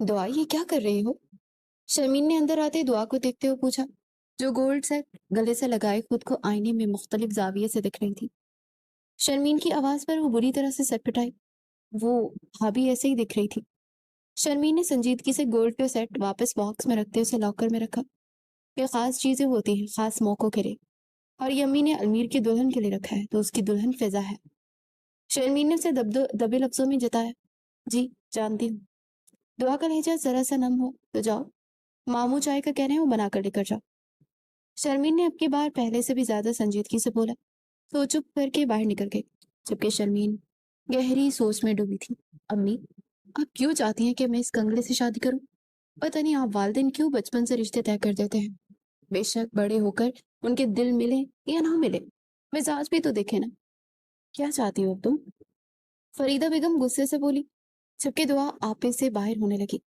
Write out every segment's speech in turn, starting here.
دعا یہ کیا کر رہی ہو؟ شرمین نے اندر آتے دعا کو دیکھتے ہوئے پوچھا، جو گولڈ سیٹ گلے سے لگائے خود کو آئینے میں مختلف زاویے سے دکھ رہی تھی۔ شرمین کی آواز پر وہ بری طرح سے سٹ پٹائی۔ وہ بھابھی ایسے ہی دکھ رہی تھی۔ شرمین نے سنجیدگی سے گولڈ کا سیٹ واپس باکس میں رکھتے اسے لاکر میں رکھا۔ یہ خاص چیزیں ہوتی ہیں خاص موقعوں کے لیے، اور یہ امی نے المیر کی دلہن کے لیے رکھا ہے تو اس کی دلہن فضا ہے۔ شرمین نے اسے دبے لفظوں میں جتایا، جی جانتی ہوں۔ دعا کا لہجہ ذرا سا نم ہو تو جاؤ، ماموں چائے کا کہہ رہے ہیں وہ بنا کر لے کر جاؤ۔ شرمین نے اب کی بار پہلے سے بھی زیادہ سنجیدگی سے بولا تو چپ کر کے باہر نکل گئی، جبکہ شرمین گہری سوچ میں ڈوبی تھی۔ امی، آپ کیوں چاہتی ہیں کہ میں اس کنگلے سے شادی کروں؟ پتہ نہیں آپ والدین کیوں بچپن سے رشتے طے کر دیتے ہیں۔ بے شک بڑے ہو کر ان کے دل ملے یا نہ ملے، مزاج بھی تو دیکھے نا۔ کیا چاہتی ہو تم؟ فریدہ بیگم غصے سے بولی، جبکہ دعا آپے سے باہر ہونے لگی۔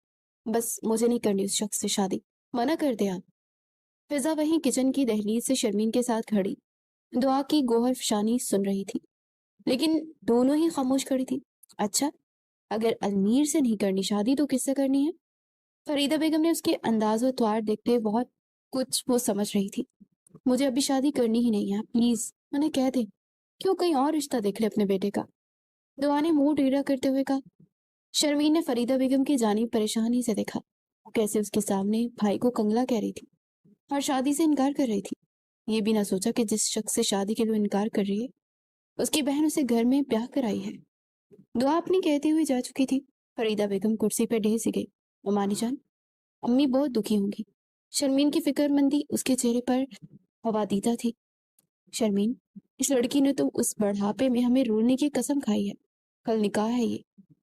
بس مجھے نہیں کرنی اس شخص سے شادی، منع کر دے آپ۔ فضا وہیں کچن کی دہلیز سے شرمین کے ساتھ کھڑی دعا کی گوہر فشانی سن رہی تھی، لیکن دونوں ہی خاموش کھڑی تھی۔ اچھا، اگر المیر سے نہیں کرنی شادی تو کس سے کرنی ہے؟ فریدہ بیگم نے اس کے انداز و توار دیکھتے بہت کچھ وہ سمجھ رہی تھی۔ مجھے ابھی شادی کرنی ہی نہیں ہے، پلیز انہیں کہہ دیں، کیوں کہیں اور رشتہ دیکھ لے اپنے بیٹے کا۔ دعا نے منہ ٹیڑھا کرتے ہوئے کہا۔ شرمین نے فریدہ بیگم کی جانب پریشانی سے دیکھا، وہ کیسے اس کے سامنے بھائی کو کنگلا کہہ رہی تھی اور شادی سے انکار کر رہی تھی۔ یہ بھی نہ سوچا کہ جس شخص سے شادی کے لیے انکار کر رہی ہے اس کی بہن اسے گھر میں بیاہ کر آئی ہے۔ دعا اپنی کہتی ہوئی جا چکی تھی۔ فریدہ بیگم کرسی پہ ڈھے سی گئی۔ ممانی جان، امی بہت دکھی ہوں گی۔ شرمین کی فکر مندی اس کے چہرے پر حوادیدہ تھی۔ شرمین، اس لڑکی نے تو اس بڑھاپے میں ہمیں رولنے کی قسم کھائی ہے۔ کل نکاح ہے یہ،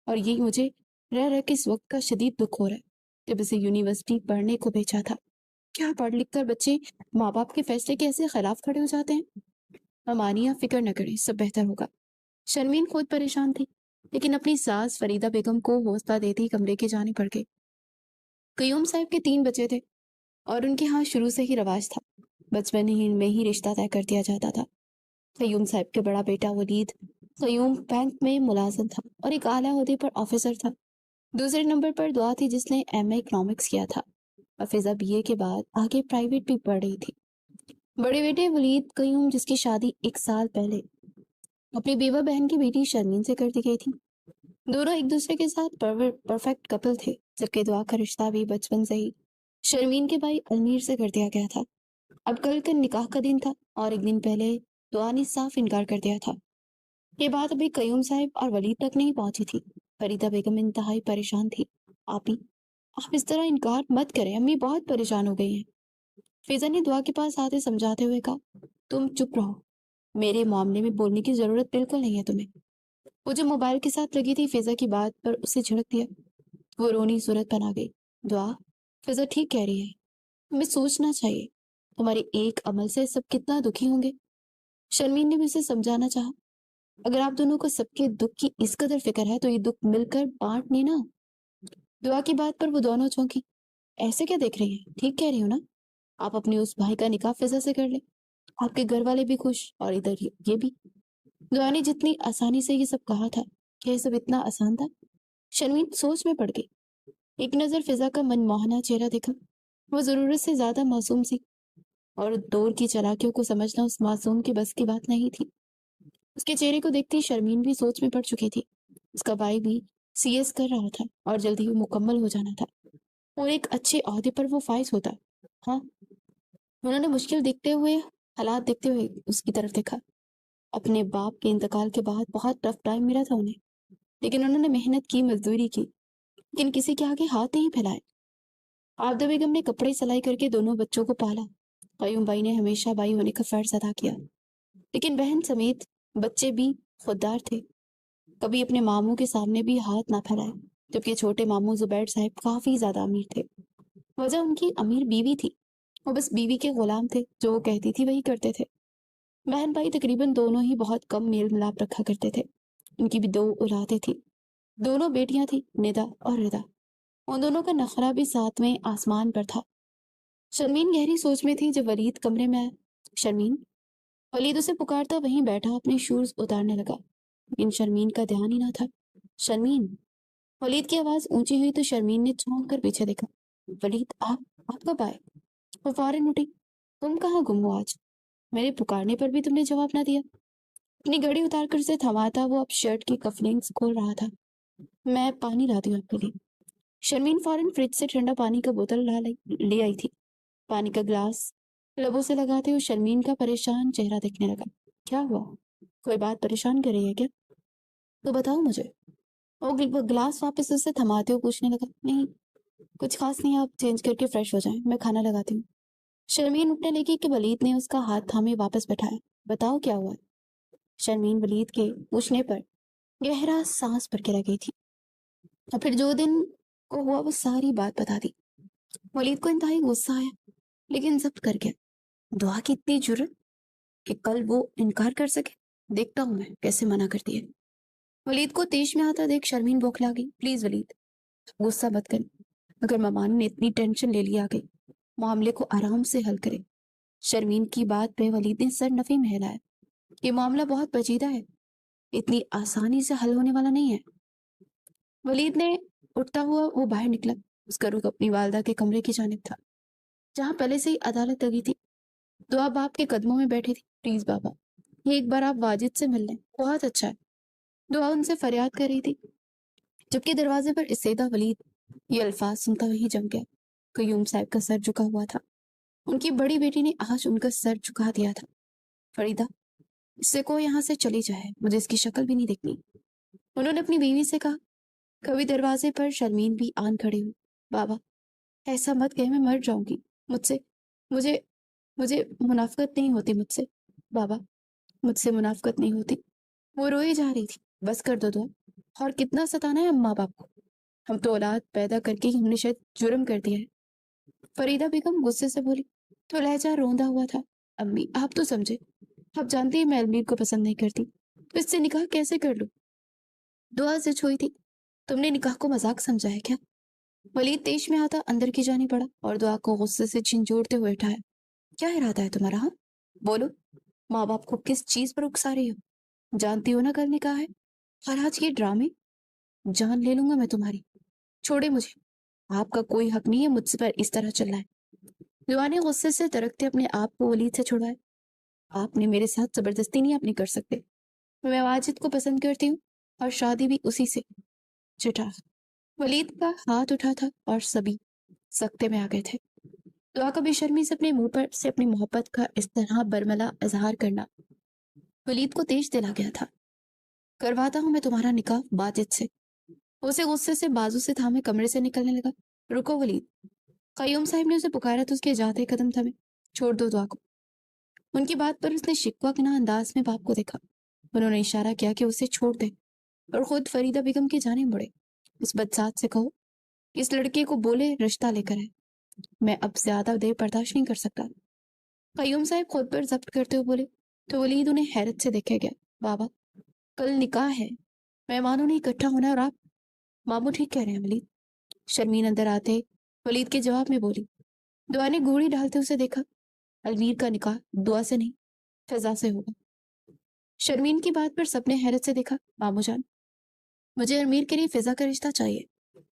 اور یہ مجھے رہ رہ کے اس وقت کا شدید دکھ ہو رہا ہے جب اسے یونیورسٹی پڑھنے کو بھیجا تھا۔ کیا پڑھ لکھ کر بچے ماں باپ کے فیصلے کے ایسے خلاف کھڑے ہو جاتے ہیں؟ ممانیاں فکر نہ کریں، سب بہتر ہوگا۔ شرمین خود پریشان تھی، لیکن اپنی ساس فریدہ بیگم کو حوصلہ دیتی کمرے کی جانب بڑھ گئی۔ قیوم صاحب کے 3 بچے تھے اور ان کے ہاں شروع سے ہی رواج تھا، بچپن ہی میں ہی رشتہ طے کر دیا جاتا تھا۔ قیوم صاحب کے بڑا بیٹا ولید قیوم بینک میں ملازم تھا اور ایک اعلیٰ عہدے پر آفیسر تھا۔ دوسرے نمبر پر دعا تھی جس نے ایم اے اکنامکس کیا تھا اور فضا بی اے کے بعد آگے پرائیویٹ بھی پڑھ رہی تھی۔ بڑے بیٹے ولید قیوم جس کی شادی 1 سال پہلے اپنی بیوہ بہن کی بیٹی شرمین سے کر دی گئی تھی، دونوں ایک دوسرے کے ساتھ پرفیکٹ کپل تھے، جبکہ دعا کا رشتہ بھی بچپن سے ہی شرمین کے بھائی المیر سے کر دیا گیا تھا۔ اب کل کا نکاح کا دن تھا اور ایک دن پہلے دعا نے صاف انکار کر دیا تھا۔ یہ بات ابھی قیوم صاحب اور ولید تک نہیں پہنچی تھی۔ فریدہ بیگم انتہائی پریشان تھی۔ آپ اس طرح انکار مت کریں، امی بہت پریشان ہو گئی ہیں۔ فضا نے دعا کے پاس آتے سمجھاتے ہوئے کہا، تم چپ رہو، میرے معاملے میں بولنے کی ضرورت بالکل نہیں ہے تمہیں۔ وہ جو موبائل کے ساتھ لگی تھی فضا کی بات پر اسے جھڑک دیا۔ وہ رونی صورت بنا گئی۔ دعا، فضا ٹھیک کہہ رہی ہے، تمہیں سوچنا چاہیے، تمہارے ایک عمل سے سب کتنا دکھی ہوں گے۔ شرمین نے بھی اسے سمجھانا چاہا، اگر آپ دونوں کو سب کے دکھ کی اس قدر فکر ہے تو یہ دکھ مل کر بانٹ لینا۔ دعا کی بات پر وہ دونوں چونکی۔ ایسے کیا دیکھ رہی ہیں، ٹھیک کہہ رہی ہوں نا؟ آپ اپنے اس بھائی کا نکاح فضا سے کر لیں، آپ کے گھر والے بھی خوش اور ادھر یہ بھی۔ دعا نے جتنی آسانی سے یہ سب کہا تھا، کیا یہ سب اتنا آسان تھا؟ شرمین سوچ میں پڑ گئی۔ ایک نظر فضا کا من موہنا چہرہ دیکھا، وہ ضرورت سے زیادہ معصوم سی، اور دور کی چالاکیوں کو سمجھنا اس معصوم کی بس کی بات نہیں تھی۔ اس کے چہرے کو دیکھتی شرمین بھی سوچ میں پڑ چکی تھی۔ اس کا بھائی بھی سی ایس کر رہا تھا اور جلدی وہ مکمل ہو جانا تھا اور ایک اچھے عہدے پر وہ فائز ہوتا۔ ہاں، انہوں نے مشکل دیکھتے ہوئے، حالات دیکھتے ہوئے اس کی طرف دیکھا۔ اپنے باپ کے انتقال کے بعد بہت ٹف ٹائم ملا تھا انہیں، لیکن انہوں نے محنت کی، مزدوری کی، لیکن کسی کے آگے ہاتھ نہیں پھیلائے۔ عابدہ بیگم نے کپڑے سلائی کر کے دونوں بچوں کو پالا۔ قیوم بھائی نے ہمیشہ بھائی ہونے کا فرض ادا کیا، لیکن بہن سمیت بچے بھی خوددار تھے، کبھی اپنے ماموں کے سامنے بھی ہاتھ نہ پھیلائے، جبکہ چھوٹے ماموں زبیر صاحب کافی زیادہ امیر تھے۔ وجہ ان کی امیر بیوی تھی، وہ بس بیوی کے غلام تھے، جو وہ کہتی تھی وہی کرتے تھے۔ بہن بھائی تقریباً دونوں ہی بہت کم میل ملاپ رکھا کرتے تھے۔ ان کی بھی 2 اولادیں تھیں، دونوں بیٹیاں تھیں، ندا اور ردا۔ ان دونوں کا نخرہ بھی 7ویں آسمان پر تھا۔ شرمین گہری سوچ میں تھی جب ولید کمرے میں آیا۔ شرمین، ولید اسے پکارتا وہیں بیٹھا اپنے شوز اتارنے لگا، لیکن شرمین کا دھیان ہی نہ تھا۔ شرمین، वलीद की आवाज ऊंची हुई तो शर्मीन ने चौंक कर पीछे देखा। वलीद, आप कब आए? वो फौरन उठी। तुम कहाँ गुम हो आज? मेरे पुकारने पर भी तुमने जवाब ना दिया। अपनी घड़ी उतार कर उसे थमाता वो अब शर्ट की कफलिंग्स खोल रहा था। मैं पानी लाती हूँ आपके लिए। शर्मीन फौरन फ्रिज से ठंडा पानी का बोतल ले आई थी। पानी का ग्लास लबों से लगाते हुए शर्मीन का परेशान चेहरा देखने लगा। क्या हुआ? कोई बात परेशान कर रही है क्या? तो बताओ मुझे। वो ग्लास वापस उसे थमाते हुए पूछने लगा। नहीं, कुछ खास नहीं, आप चेंज करके फ्रेश हो जाएं, मैं खाना लगाती हूँ। शर्मीन उठने लगी कि वलीद ने उसका हाथ थामे वापस बैठाया। बताओ क्या हुआ? शर्मीन वलीद के पूछने पर गहरा सांस भर के रह गई थी और फिर जो दिन को हुआ वो सारी बात बता दी। वलीद को इंतहाई गुस्सा आया, लेकिन जब्त कर गया। दुआ की इतनी जुर्रत कि कल वो इनकार कर सके। देखता हूं मैं कैसे मना करती है। वलीद को तेज में आता देख शर्मीन बौखला गई। प्लीज वलीद, गुस्सा मत कर। अगर ममान ने इतनी टेंशन ले लिया गई, मामले को आराम से हल करे। शर्मीन की बात पे वलीद ने सर नफी में हिलाया। ये मामला बहुत पेचीदा है, इतनी आसानी से हल होने वाला नहीं है। वलीद ने उठता हुआ वो बाहर निकला। उसका रुख अपनी वालदा के कमरे की जानिब था, जहां पहले से ही अदालत लगी थी। दुआ बाप के कदमों में बैठी थी। प्लीज बाबा, ये एक बार आप वाजिद से मिल लें, बहुत अच्छा है। दुआ उनसे फरियाद कर रही थी, जबकि दरवाजे पर इसेदा वलीद ये अल्फाज सुनता वहीं जम गया। कयूम साहब का सर झुका हुआ था। उनकी बड़ी बेटी ने आज उनका सर झुका दिया था। फरीदा, इससे को यहाँ से चली जाए, मुझे इसकी शक्ल भी नहीं देखनी, उन्होंने अपनी बीवी से कहा। कभी दरवाजे पर शर्मीन भी आन खड़ी हुई। बाबा, ऐसा मत कहे, मैं मर जाऊंगी। मुझसे मुझे मुझे मुनाफकत नहीं होती मुझसे। बाबा, मुझसे मुनाफकत नहीं होती। वो रोई जा रही थी। बस कर दो दुआ, और कितना सताना है अम्मा बाप को। हम तो औलाद पैदा करके ही हमने शायद जुर्म कर दिया है। फरीदा बेगम गुस्से से बोली तो लहजा रोंदा हुआ था। अम्मी, आप तो समझे, आप जानती हैं मैं अलमीर को पसंद नहीं करती, तो इससे निकाह कैसे कर लूं? दुआ से छुई थी। तुमने निकाह को मजाक समझा है क्या? वलीद तेज में आता अंदर की जानी पड़ा और दुआ को गुस्से से झिंझोड़ते हुए उठाया। क्या इरादा है तुम्हारा? हाँ, बोलो। माँ बाप को किस चीज पर उकसा रही हो? जानती हो ना कल निकाह है, और आज ये ड्रामे। जान ले लूंगा मैं तुम्हारी। छोड़े मुझे, आपका कोई हक नहीं है मुझसे पर इस तरह चलना है। दुआ ने गुस्से से तरकते अपने आप को वलीद से छुड़वाया। आपने मेरे साथ जबरदस्ती नहीं अपनी कर सकते। मैं वाजिद को पसंद करती हूँ और शादी भी उसी से। चिटा वलीद का हाथ उठा था और सभी सख्ते में आ गए थे। दुआ का बेशर्मी से अपने मुंह पर से अपनी मोहब्बत का इस तरह बरमला इजहार करना वलीद को तेज दिला गया था। करवाता हूं मैं तुम्हारा निकाह वाजिद से। उसे गुस्से से बाजू से थामे कमरे से निकलने लगा। रुको वलीद, कयूम साहब ने उसे पुकारा तो उसके जाते कदम थमे। छोड़ दो दुआ को। उनकी बात पर उसने शिकवा के ना अंदाज में बाप को देखा। उन्होंने इशारा किया कि उसे छोड़ दे और खुद फरीदा बेगम की जाने मुड़े। इस बदसात से कहो कि इस लड़के को बोले रिश्ता लेकर है। मैं अब ज्यादा देर बर्दाश्त नहीं कर सकता। कयूम साहब खुद पर जब्त करते हुए बोले तो वलीद उन्हें हैरत से देखे गया। बाबा, कल निकाह है, मेहमानों ने इकट्ठा होना है और आप। मामू ठीक कह रहे हैं वलीद। शर्मीन अंदर आते वलीद के जवाब में बोली। दुआ ने घूड़ी डालते उसे देखा। अलमीर का निकाह दुआ से नहीं, फिजा से होगा। शर्मीन की बात पर सबने हैरत से देखा। मामू जान, मुझे अलमीर के लिए फिजा का रिश्ता चाहिए,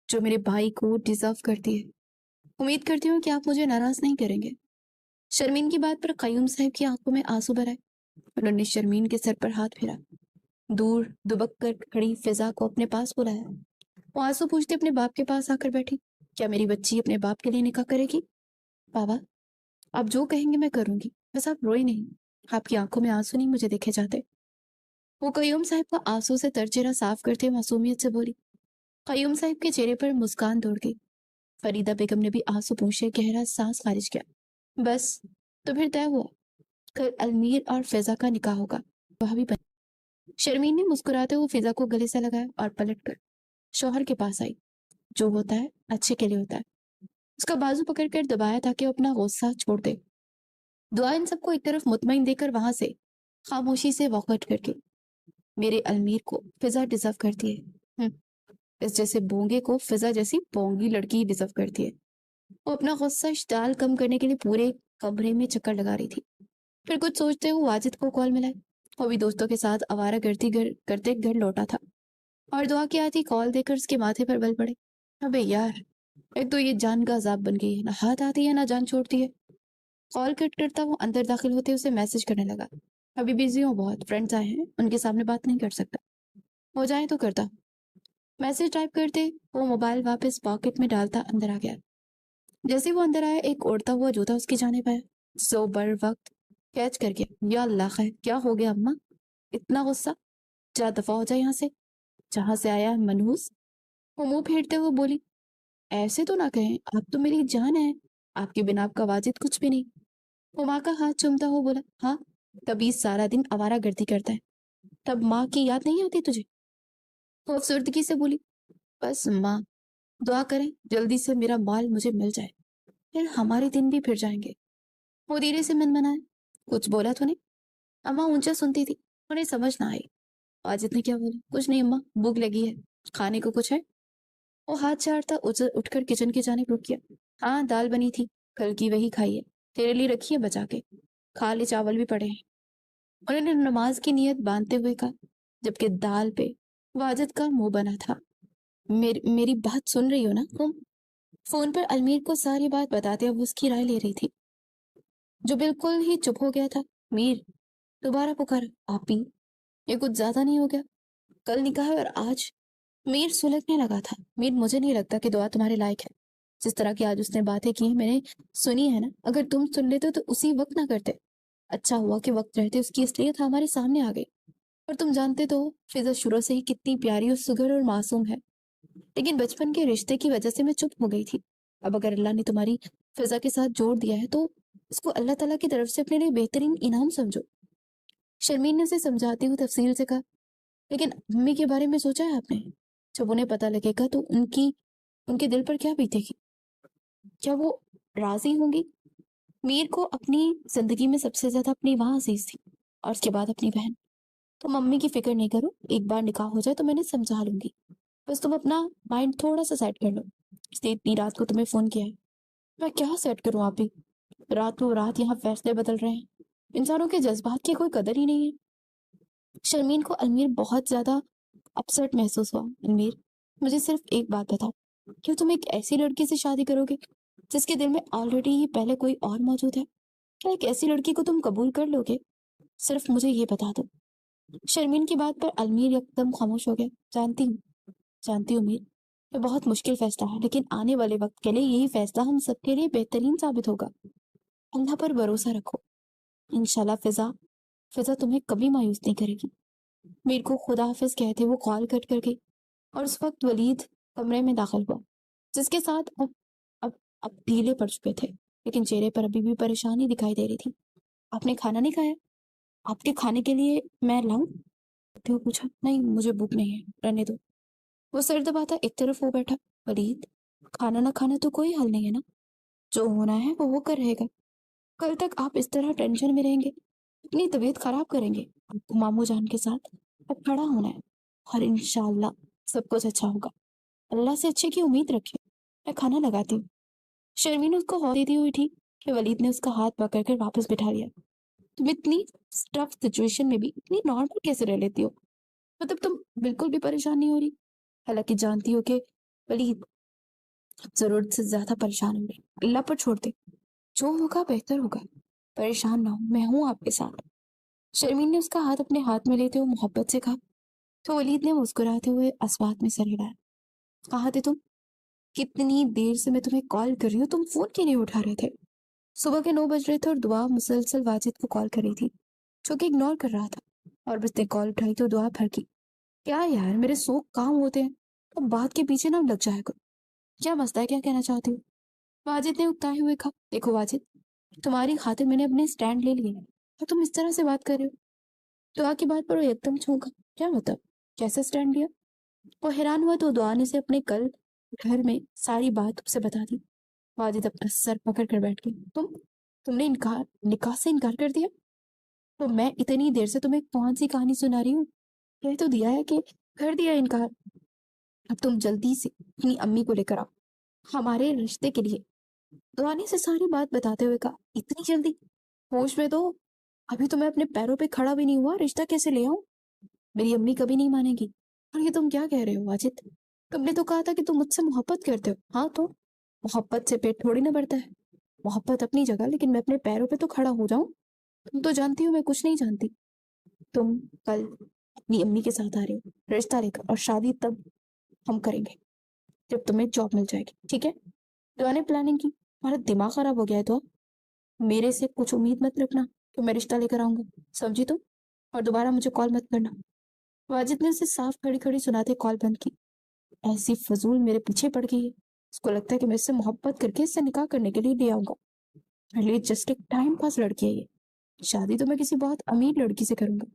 जो मेरे भाई को डिजर्व करती है। उम्मीद करती हूँ कि आप मुझे नाराज नहीं करेंगे। शर्मीन की बात पर कयूम साहब की आंखों में आंसू भर आए। उन्होंने शर्मीन के सर पर हाथ फेरा। दूर दुबक कर खड़ी फिजा को अपने पास बुलाया। वो आंसू पूछते अपने बाप के पास आकर बैठी। क्या मेरी बच्ची अपने बाप के लिए निकाह करेगी? बाबा, आप जो कहेंगे मैं करूंगी, बस आप रोए नहीं। आपकी आंखों में आंसू नहीं मुझे देखे जाते। वो कयूम साहब का आंसू से तर चेहरा साफ करते मासूमियत से बोली। कयूम साहब के चेहरे पर मुस्कान दौड़ गई। फरीदा बेगम ने भी आंसू पोंछे गहरा सांस खारिज किया। बस, तो फिर तय हुआ, कल अलमीर और फिजा का निकाह होगा। वह भी बनी। शर्मीन ने मुस्कुराते हुए फिजा को गले से लगाया और पलट कर शौहर के पास आई। जो होता है अच्छे के लिए होता है। उसका बाजू पकड़कर दबाया ताकि वो अपना गुस्सा छोड़ दे। दुआ इन सबको एक तरफ मुतमईन देकर वहां से खामोशी से वॉकआउट करके, मेरे अलमीर को फिजा डिजर्व करती है। इस जैसे बोंगे को फिजा जैसी बोंगी लड़की डिजर्व करती है। वो अपना गुस्सा इश्ताल कम करने के लिए पूरे कमरे में चक्कर लगा रही थी। फिर कुछ सोचते हुए वाजिद को कॉल मिला। वो भी दोस्तों के साथ आवारा करते घर लौटा था। اور दुआ की आती कॉल देकर उसके माथे पर बल पड़े। अबे यार, एक तो ये जान का अजाब बन गई है, ना हाथ आती है ना जान छोड़ती है। कॉल कट करता वो अंदर दाखिल होते उसे मैसेज करने लगा। अभी बिजी हूँ बहुत, फ्रेंड्स आए हैं, उनके सामने बात नहीं कर सकता, हो जाए तो करता। मैसेज टाइप करते वो मोबाइल वापस पॉकेट में डालता अंदर आ गया। जैसे वो अंदर आया एक उड़ता हुआ जूता उसकी जाने पाया, सो बर वक्त कैच कर गया। या अल्लाह खैर, क्या हो गया अम्मा, इतना गुस्सा, जा दफा हो जाए यहाँ से, जहाँ से आया है मनहूस। वो मुंह फेरते हुए बोली, ऐसे तो ना कहें, आप तो मेरी जान है, आपके बिना आपका वाजिद कुछ भी नहीं। वो माँ का हाथ चूमता हुआ बोला, हाँ, तभी सारा दिन आवारागर्दी करता है, तब माँ की याद नहीं आती तुझे? वो अफसर्दगी से बोली, बस माँ, दुआ करें जल्दी से मेरा माल मुझे मिल जाए, फिर हमारे दिन भी फिर जाएंगे। वो धीरे से मन मनाए, कुछ बोला तूने? अम्मा ऊंचा सुनती थी, उन्हें समझ ना आई। वाजिद ने क्या बोला? कुछ नहीं अम्मा, भूख लगी है, खाने को कुछ है? वो हाथ चाटता उठकर किचन की जानिब रुक गया। हाँ, दाल बनी थी, कल की वही खाई है, तेरे लिए रखी है बचा के, खा ले, चावल भी पड़े हैं। उन्होंने नमाज की नीयत बांधते हुए कहा, जबकि दाल पे वाजिद का मुंह बना था। मेरी बात सुन रही हो ना तुम? फोन पर अलमीर को सारी बात बताते अब उसकी राय ले रही थी, जो बिल्कुल ही चुप हो गया था। मीर दोबारा पुकारा, आप ही, ये कुछ ज्यादा नहीं हो गया? कल निकाह है और आज। मीर सुलगने लगा था। मीर, मुझे नहीं लगता कि दुआ तुम्हारे लायक है। जिस तरह की आज उसने बातें की मैंने सुनी है ना, अगर तुम सुन लेते तो उसी वक्त ना करते। अच्छा हुआ कि वक्त रहते उसकी असलियत हमारे सामने आ गई। और तुम जानते तो हो, फिजा शुरू से ही कितनी प्यारी और सुघड़ और मासूम है, लेकिन बचपन के रिश्ते की वजह से मैं चुप हो गई थी। अब अगर अल्लाह ने तुम्हारी फिजा के साथ जोड़ दिया है तो इसको अल्लाह ताला की तरफ से अपने लिए बेहतरीन इनाम समझो। शर्मीन ने उसे समझाती हुई तफसील से कहा, लेकिन अम्मी के बारे में सोचा है आपने? जब उन्हें पता लगेगा तो उनके दिल पर क्या बीतेगी? क्या वो राजी होंगी? मीर को अपनी जिंदगी में सबसे ज्यादा अपनी वहां अजीज थी, और उसके बाद अपनी बहन। तुम मम्मी की फिक्र नहीं करो, एक बार निकाह हो जाए तो मैंने समझा लूंगी। बस तुम अपना माइंड थोड़ा सा सेट कर लो, इसलिए इतनी रात को तुम्हें फोन किया है। मैं क्या सेट करूं आप ही, रातों रात यहाँ फैसले बदल रहे हैं, इंसानों के जज्बात की कोई कदर ही नहीं है। शर्मीन को अलमीर बहुत ज्यादा अपसेट महसूस हुआ। अलमीर, मुझे सिर्फ एक बात बताओ, क्यों तुम एक ऐसी लड़की से शादी करोगे जिसके दिल में ऑलरेडी ही पहले कोई और मौजूद है? क्या एक ऐसी लड़की को तुम कबूल कर लोगे? सिर्फ मुझे ये बता दो। शर्मीन की बात पर अलमीर एकदम खामोश हो गया। जानती हूँ मीर, ये बहुत मुश्किल फैसला है, लेकिन आने वाले वक्त के लिए यही फैसला हम सबके लिए बेहतरीन साबित होगा। अल्लाह पर भरोसा रखो, इंशाल्लाह फिजा फिजा तुम्हें कभी मायूस नहीं करेगी। मीर को खुदा हाफिज कहते वो कॉल कट कर गई, और उस वक्त वलीद कमरे में दाखिल हुआ, जिसके साथ अब अब ढीले पड़ चुके थे, लेकिन चेहरे पर अभी भी परेशानी दिखाई दे रही थी। आपने खाना नहीं खाया? आपके खाने के लिए मैं लाऊं? तो पूछा, नहीं मुझे भूख नहीं है, रहने दो। वो सर दबाता एक तरफ हो बैठा। वलीद, खाना ना खाना तो कोई हल नहीं है ना, जो होना है वो होकर रहेगा। कल तक आप इस तरह टेंशन में रहेंगे, अपनी तबीयत खराब करेंगे। आपको मामू जान के साथ अब खड़ा होना है, और इंशाल्लाह सब कुछ अच्छा होगा। अल्लाह से अच्छे की उम्मीद रखे। मैं खाना लगाती हूँ। शर्मीन उसको हौसला देती हुई थी कि वलीद ने उसका हाथ पकड़ कर वापस बिठा लिया। तुम इतनी टफ सिचुएशन में भी इतनी नॉर्मल कैसे रह लेती हो? मतलब तुम बिल्कुल भी परेशान नहीं हो रही? हालांकि जानती हो कि वलीद जरूरत से ज्यादा परेशान हो रही, अल्लाह पर छोड़ दे, जो होगा बेहतर होगा, परेशान ना हो, मैं हूं आपके साथ। शर्मीन ने उसका हाथ अपने हाथ में लेते हुए मोहब्बत से कहा। तो वलीद ने मुस्कुराते हुए अस्वात में सर हिलाया। कहाँ थे तुम? कितनी देर से मैं तुम्हें कॉल कर रही हूँ, तुम फोन क्यों नहीं उठा रहे थे? सुबह के 9 बज रहे थे और दुआ मुसलसल वाजिद को कॉल कर रही थी, जो कि इग्नोर कर रहा था। और उसने कॉल उठाई तो दुआ भड़की, क्या यार, मेरे 100 काम होते हैं, अब बात के पीछे ना लग जाए करो। क्या मसला है, क्या कहना चाहती हो? वाजिद ने उकताए हुए कहा, देखो वाजिद, तुम्हारी खातिर मैंने अपने स्टैंड ले लिए हैं, और तुम इस तरह से बात कर रहे हो। दुआ की बात पर वो एकदम चौंका। क्या मतलब, कैसा स्टैंड लिया? वो हैरान हुआ तो दुआ ने से अपने कल घर में सारी बात उसे बता दी। वाजिद अपना सर पकड़ कर बैठ गई। तुमने इनकार, निकाह से इनकार कर दिया? तो मैं इतनी देर से तुम्हें कौन सी कहानी सुना रही हूँ? कह तो दिया है कि कर दिया इनकार। अब तुम जल्दी से अपनी अम्मी को लेकर आओ, हमारे रिश्ते के लिए। दुआ ने से सारी बात बताते हुए कहा, इतनी जल्दी? होश में तो, अभी तो मैं अपने पैरों पे खड़ा भी नहीं हुआ, रिश्ता कैसे ले आऊं? मेरी अम्मी कभी नहीं मानेगी। और ये तुम क्या कह रहे हो वाजिद? तुमने तो कहा था कि तुम मुझसे मोहब्बत करते हो। हाँ तो मोहब्बत से पेट थोड़ी ना भरता है। मोहब्बत अपनी जगह, लेकिन मैं अपने पैरों पे तो खड़ा हो जाऊं। तुम तो जानती हो मैं कुछ नहीं जानती। तुम कल अपनी अम्मी के साथ आ रहे हो रिश्ता लेकर, और शादी तब हम करेंगे जब तुम्हें जॉब मिल जाएगी, ठीक है? दुआ ने प्लानिंग की। तुम्हारा दिमाग खराब हो गया है तो मेरे से कुछ उम्मीद मत रखना कि मैं रिश्ता लेकर आऊंगा, समझी तुम? और दोबारा मुझे कॉल मत करना। वाजिद ने उसे साफ खड़ी खड़ी सुनाते कॉल बंद की। ऐसी फजूल मेरे पीछे पड़ गई है। उसको लगता है कि मैं इससे मोहब्बत करके इससे निकाह करने के लिए ले आऊंगा। मेरे लिए जस्ट एक टाइम पास लड़की है ये। शादी तो मैं किसी बहुत अमीर लड़की से करूंगा,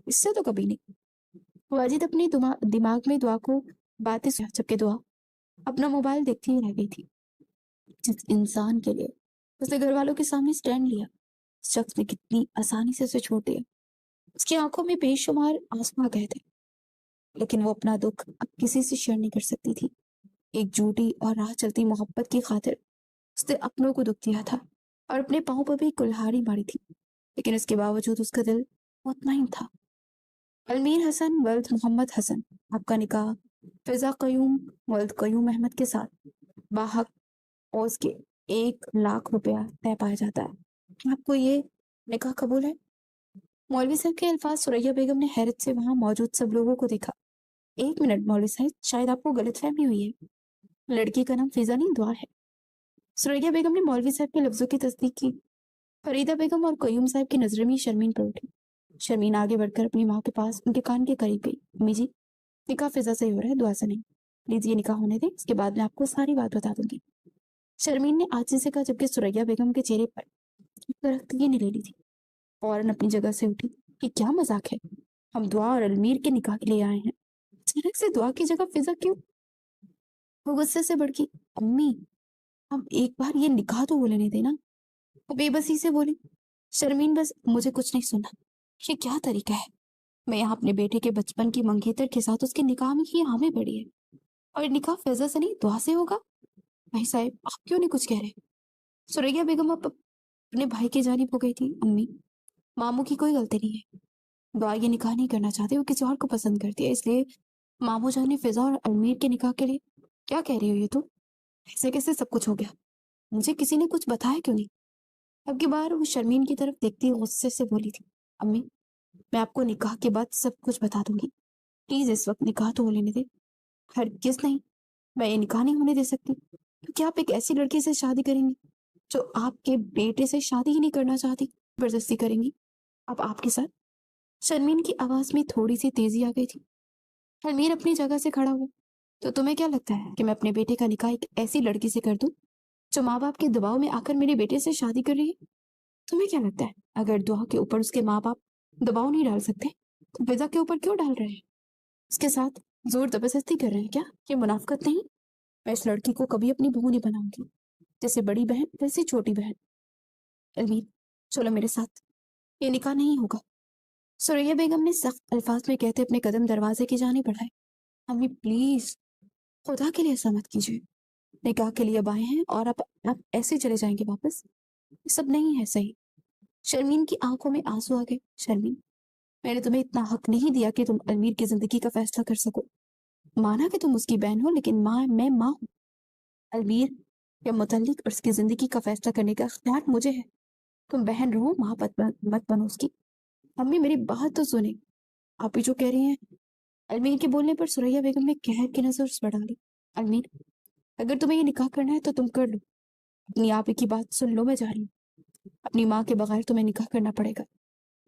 इससे तो कभी नहीं। वाजिद अपने दिमाग में दुआ को बातें जबकि दुआ अपना मोबाइल देखती ही रह गई थी। जिस इंसान के लिए उसने घर वालों के सामने स्टैंड लिया, उस शख्स ने कितनी आसानी से उसे छोड़ दिया। उसकी आंखों में बेशुमार आंसू आ गए थे, लेकिन वो अपना दुख अब किसी से शेयर नहीं कर सकती थी। एक झूठी और राह चलती मोहब्बत की खातिर उसने अपनों को दुख दिया था और अपने पाँव पर भी कुल्हाड़ी मारी थी, लेकिन इसके बावजूद उसका दिल मुतमईन था। अलमीर हसन वल्द मोहम्मद हसन, आपका निकाह फिजा कयूम वल्द कयूम अहमद के साथ बाहक और उसके 1 लाख रुपया तय पाया जाता है। आपको ये निकाह कबूल है? मौलवी साहब के अल्फाज सुरैया बेगम ने हैरत से वहां मौजूद सब लोगों को देखा। 1 मिनट मौलवी साहब, शायद आपको गलतफहमी हुई है। लड़की का नाम फिजा नहीं, दुआ है। सुरैया बेगम ने मौलवी साहब के लफ्जों की तस्दीक की। फरीदा बेगम और कयूम साहब की नजरें भी शर्मीन पर उठी। शर्मीन आगे बढ़कर अपनी माँ के पास उनके कान के करीब गई। अम्मी जी, निकाह फिजा से हो रहा है, दुआ से नहीं। लीजिए निकाह होने दें, इसके बाद मैं आपको सारी बात बता दूंगी। शर्मीन ने आजी से कहा, जबकि सुरैया बेगम के चेहरे पर तरख्तगी ने ले ली थी। फौरन अपनी जगह से उठी। कि क्या मजाक है? हम दुआ और अलमीर के निकाह के लिए आए हैं, अचानक से दुआ की जगह फिजा क्यों? वो गुस्से से भड़की। अम्मी, अब एक बार ये निकाह तो बोले नहीं देना। वो बेबसी से बोली। शर्मीन, बस मुझे कुछ नहीं सुनना। ये क्या तरीका है? मैं यहाँ अपने बेटे के बचपन की मंगेतर के साथ उसके निकाह में की हामी पड़ी है, और ये निकाह फिजा से नहीं दुआ से होगा। भाई साहब, आप क्यों नहीं कुछ कह रहे? सुरैया बेगम अब अपने भाई की जानिब हो गई थी। अम्मी, मामू की कोई गलती नहीं है। दुआ ये निकाह नहीं करना चाहती, वो किसी और को पसंद करती है, इसलिए मामू जान ने फिजा और अलमीर के निकाह के लिए। क्या कह रही हो ये तो? ऐसे कैसे सब कुछ हो गया? मुझे किसी ने कुछ बताया क्यों नहीं? अब की बार वो शर्मीन की तरफ देखती गुस्से से बोली थी। अम्मी, मैं आपको निकाह के बाद सब कुछ बता दूंगी, प्लीज इस वक्त निकाह तो हो लेने दे। हरगिज़ नहीं, मैं ये निकाह नहीं होने दे सकती, क्योंकि आप एक ऐसी लड़की से शादी करेंगी जो आपके बेटे से शादी ही नहीं करना चाहती, जबरदस्ती करेंगी। अब आपके साथ। शर्मीन की आवाज में थोड़ी सी तेजी आ गई थी। अलमीर अपनी जगह से खड़ा हुआ। तो तुम्हें क्या लगता है कि मैं अपने बेटे का निकाह एक ऐसी लड़की से कर दूं जो माँ बाप के दबाव में आकर मेरे बेटे से शादी कर रही है? तुम्हें क्या लगता है अगर दुआ के ऊपर उसके माँ बाप दबाव नहीं डाल सकते तो फिजा के ऊपर क्यों डाल रहे हैं? उसके साथ जोर जबरदस्ती कर रहे हैं क्या? ये मुनाफकत नहीं? मैं इस लड़की को कभी अपनी बहू नहीं बनाऊंगी, जैसे बड़ी बहन वैसे छोटी बहन। अलमीर, चलो मेरे साथ, ये निकाह नहीं होगा। सुरैया बेगम ने सख्त अल्फाज में कहते अपने कदम दरवाजे की जाने बढ़ाए। अम्मी प्लीज, खुदा के लिए ऐसा मत कीजिए। निकाह के लिए अब आए हैं और आप ऐसे चले जाएंगे वापस? ये सब नहीं है सही। शर्मीन की आंखों में आंसू आ गए। शर्मीन, मैंने तुम्हें इतना हक नहीं दिया कि तुम अलमीर की जिंदगी का फैसला कर सको। माना कि तुम उसकी बहन हो, लेकिन मैं माँ हूँ। अलमीर या मुतल्लिक और उसकी जिंदगी का फैसला करने का इख्तियार मुझे है। तुम बहन रहो, माँ मत बनो उसकी। अम्मी मेरी बात तो सुने, आप ही जो कह रही हैं। अलमीर के बोलने पर सुरैया बेगम ने कहर की नजर उस पर डाली। अलमीर, अगर तुम्हें ये निकाह करना है तो तुम कर लो। अपनी आप ही की बात सुन लो, मैं जा रही हूँ। अपनी माँ के बगैर तुम्हें निकाह करना पड़ेगा।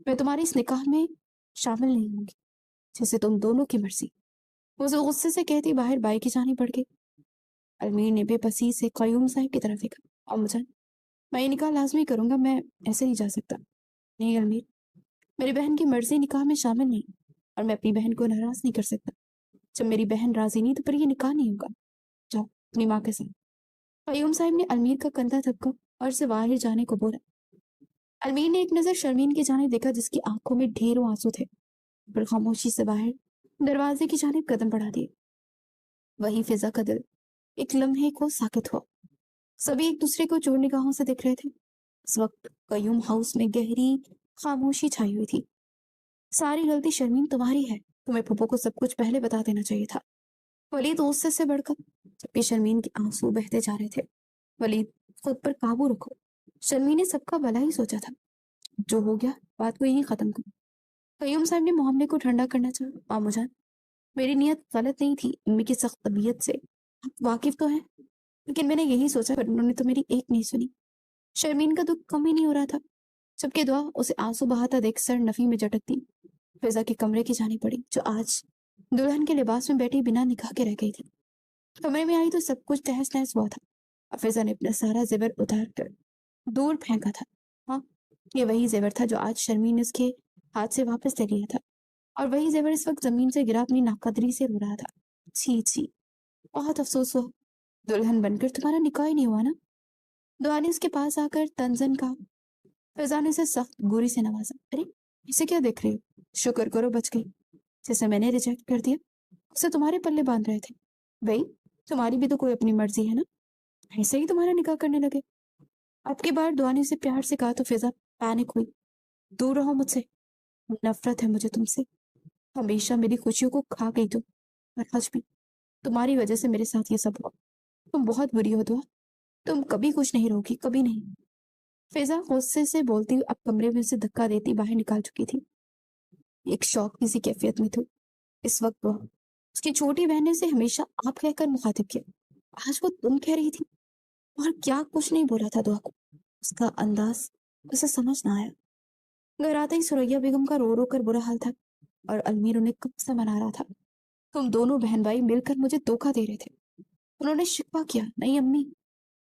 मैं तुम्हारी इस निकाह में शामिल नहीं होंगी, जैसे तुम दोनों की मर्जी। वो जो गुस्से से कहती बाहर बाई की जानी पड़ गई। अलमीर ने बेबसी से कयूम साहब की तरफ देखा। अम्मजान, मैं ये निकाह लाजमी करूंगा, मैं ऐसे नहीं जा सकता। नहीं अलमीर, मेरी बहन की मर्जी निकाह में शामिल नहीं, और मैं अपनी बहन को नाराज नहीं कर सकता। जब मेरी बहन राजी नहीं तो फिर ये निकाह नहीं होगा। जाओ अपनी माँ के साथ। कयूम साहब ने अलमीर का कंधा थपका और उसे बाहर जाने को बोला। अलमीर ने एक नजर शर्मीन की जाने देखा, जिसकी आंखों में ढेरों आंसू थे, पर खामोशी से बाहर दरवाजे की जानिब कदम बढ़ा दिए। वही फिजा का दिल एक लम्हे को साकित हुआ। सभी एक दूसरे को जोड़ निगाहों से देख रहे थे। इस वक्त कयूम हाउस में गहरी खामोशी छाई हुई थी। सारी गलती शर्मीन तुम्हारी है, तुम्हें पप्पू को सब कुछ पहले बता देना चाहिए था। वलीद गुस्से से भड़का, जबकि शर्मीन के आंसू बहते जा रहे थे। वलीद, खुद पर काबू रखो। शर्मीन ने सबका भला ही सोचा था। जो हो गया बात को यही खत्म करो। कयूम साहब ने मामले को ठंडा करना चाहा। मामू जान, मेरी नीयत गलत नहीं थी। अम्मी की सख्त तबीयत से आप वाकिफ तो हैं, लेकिन मैंने यही सोचा, पर उन्होंने तो मेरी एक नहीं सुनी। शर्मीन का दुख कम ही नहीं हो रहा था, जबकि दुआ उसे आंसू बहाता देख सर नफी में झटकती फिजा के कमरे की जानी पड़ी, जो आज दुल्हन के लिबास में बैठी बिना निकाह के रह गई थी। कमरे में आई तो सब कुछ तहस नहस हुआ था। फिजा ने अपना सारा जेवर उतार कर दूर फेंका था। हाँ, ये वही जेवर था जो आज शर्मीन ने उसके हाथ से वापस ले लिया था, और वही जेवर इस वक्त जमीन से गिरा अपनी नाकदरी से रो रहा था। छी छी, बहुत अफसोस हुआ। दुल्हन बनकर तुम्हारा निकाह ही नहीं हुआ ना। दुआ ने उसके पास आकर तंजन कहा। फिजा ने उसे सख्त गोरी से नवाजा। अरे, इसे क्या देख रही हो? शुक्र करो बच गई। जिसे मैंने रिजेक्ट कर दिया उसे तुम्हारे पल्ले बांध रहे थे। भाई, तुम्हारी भी तो कोई अपनी मर्जी है ना, ऐसे ही तुम्हारा निकाह करने लगे। अब की बार दुआ ने उसे प्यार से कहा तो फिजा पैनिक हुई। दूर रहो मुझसे, नफरत है मुझे तुमसे। हमेशा मेरी खुशियों को खा गई तुम, और आज भी तुम्हारी वजह से मेरे साथ ये सब हुआ। तुम बहुत बुरी हो दुआ, तुम कभी खुश नहीं रहोगी, कभी नहीं। फिजा गुस्से से बोलती हुई अब कमरे में उसे धक्का देती बाहर निकाल चुकी थी। एक शौक किसी कैफियत में थी इस वक्त वह। उसकी छोटी बहन ने उसे हमेशा आप कहकर मुखातिब किया, आज वो तुम कह रही थी। और क्या कुछ नहीं बोला था दुआ को। उसका अंदाज उसे समझ ना आया। घर आते ही सुरैया बेगम का रो रो कर बुरा हाल था, और अलमीर उन्हें कब से मना रहा था। तुम दोनों बहन भाई मिलकर मुझे धोखा दे रहे थे। उन्होंने शिकवा किया। नहीं अम्मी,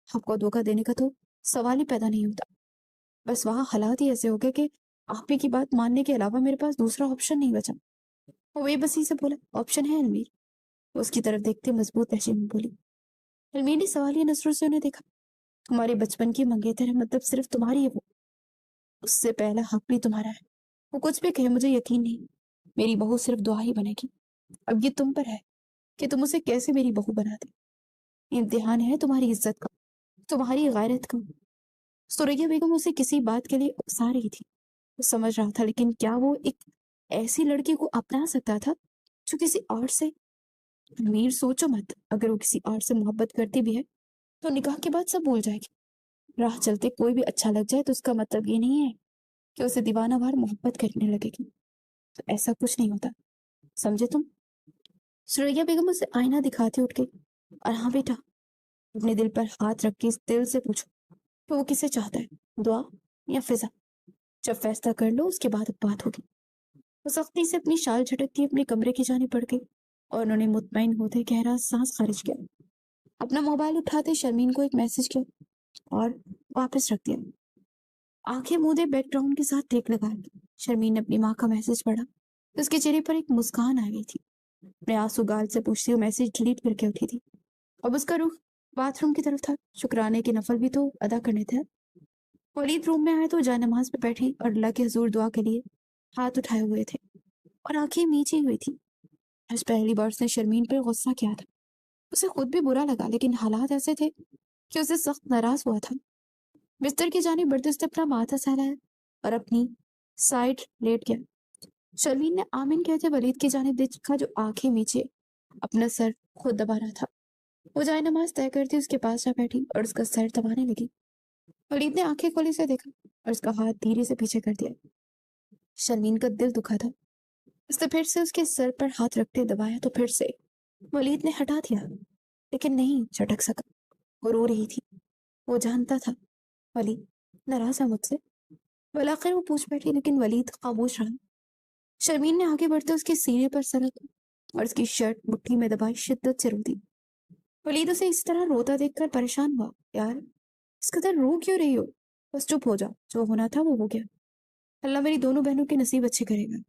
आपको धोखा देने का तो सवाल ही पैदा नहीं होता। बस वहां हालात ही ऐसे हो गए कि आप ही की बात मानने के अलावा मेरे पास दूसरा ऑप्शन नहीं बचा। वो बेबसी से बोला, ऑप्शन है अलमीर? वो उसकी तरफ देखते मजबूत लहजे में बोली। अलमीर ने सवालिया नजरों से उन्हें देखा। तुम्हारे बचपन की मंगेतर है, मतलब सिर्फ तुम्हारी है वो। उससे पहला हक भी तुम्हारा है। वो कुछ भी कहे मुझे यकीन नहीं, मेरी बहू सिर्फ दुआ ही बनेगी। अब ये तुम पर है कि तुम उसे कैसे मेरी बहू बना दे। इम्तिहान है तुम्हारी इज्जत का, तुम्हारी गैरत का। सुरैया बेगम उसे किसी बात के लिए उकसा रही थी, वो समझ रहा था, लेकिन क्या वो एक ऐसी लड़की को अपना सकता था जो किसी और से। मीर, सोचो मत, अगर वो किसी और से मोहब्बत करती भी है तो निकाह के बाद सब भूल जाएगी। राह चलते कोई भी अच्छा लग जाए तो उसका मतलब ये नहीं है कि उसे दीवाना वार मोहब्बत करने लगेगी। तो ऐसा कुछ नहीं होता, समझे तुम? सुरैया बेगम उसे आईना दिखाती उठ गई। और हाँ बेटा, अपने दिल पर हाथ रख के इस दिल से पूछो कि वो किसे चाहता है, दुआ या फिजा। जब फैसला कर लो उसके बाद अब बात होगी। वो सख्ती से अपनी शाल झटकती अपने कमरे की जाने पड़ गई, और उन्होंने मुतमईन होते गहरा सांस खारिज किया। अपना मोबाइल उठाते शर्मीन को एक मैसेज किया और वापस रख दिया। आंखें मूंदे बैकग्राउंड के साथ टेक लगाया। शर्मीन ने अपनी माँ का मैसेज पढ़ा तो उसके चेहरे पर एक मुस्कान आ गई थी। अपने आंसू गाल से पूछती हुई मैसेज डिलीट करके उठी थी। अब उसका रुख बाथरूम की तरफ था। शुक्राने के नफल भी तो अदा करने थे। वलीद रूम में आए तो जानमाज पे बैठी और अल्लाह के हजूर दुआ के लिए हाथ उठाए हुए थे और आंखें मीची हुई थी। आज पहली बार उसने शर्मीन पर गुस्सा किया था। उसे खुद भी बुरा लगा, लेकिन हालात ऐसे थे कि उसे सख्त नाराज हुआ था। बिस्तर की जानिब बढ़ते उसने अपना माथा सहलाया और अपनी साइड लेट गया। शर्मीन ने आमीन कहते वलीद की जानिब देखा, जो आंखें नीचे अपना सर खुद दबा रहा था। वो जाए नमाज तय करती उसके पास जा बैठी और उसका सर दबाने लगी। वलीद ने आंखें खोली से देखा और उसका हाथ धीरे से पीछे कर दिया। शर्मीन का दिल दुखा था। उसने फिर से उसके सर पर हाथ रखते दबाया तो फिर से वलीद ने हटा दिया, लेकिन नहीं झटक सका। वो रो रही थी। वो जानता था वलीद नाराज है मुझसे। वल आखिर वो पूछ बैठी, लेकिन वलीद खामोश रहा। शर्मीन ने आगे बढ़ते उसके सीने पर सर रखा और उसकी शर्ट मुट्ठी में दबाई शिद्दत से रो दी। वलीद उसे इस तरह रोता देखकर परेशान हुआ। यार, इस कदर रो क्यों रही हो? बस चुप हो जाओ, जो होना था वो हो गया। अल्लाह मेरी दोनों बहनों के नसीब अच्छे करेगा।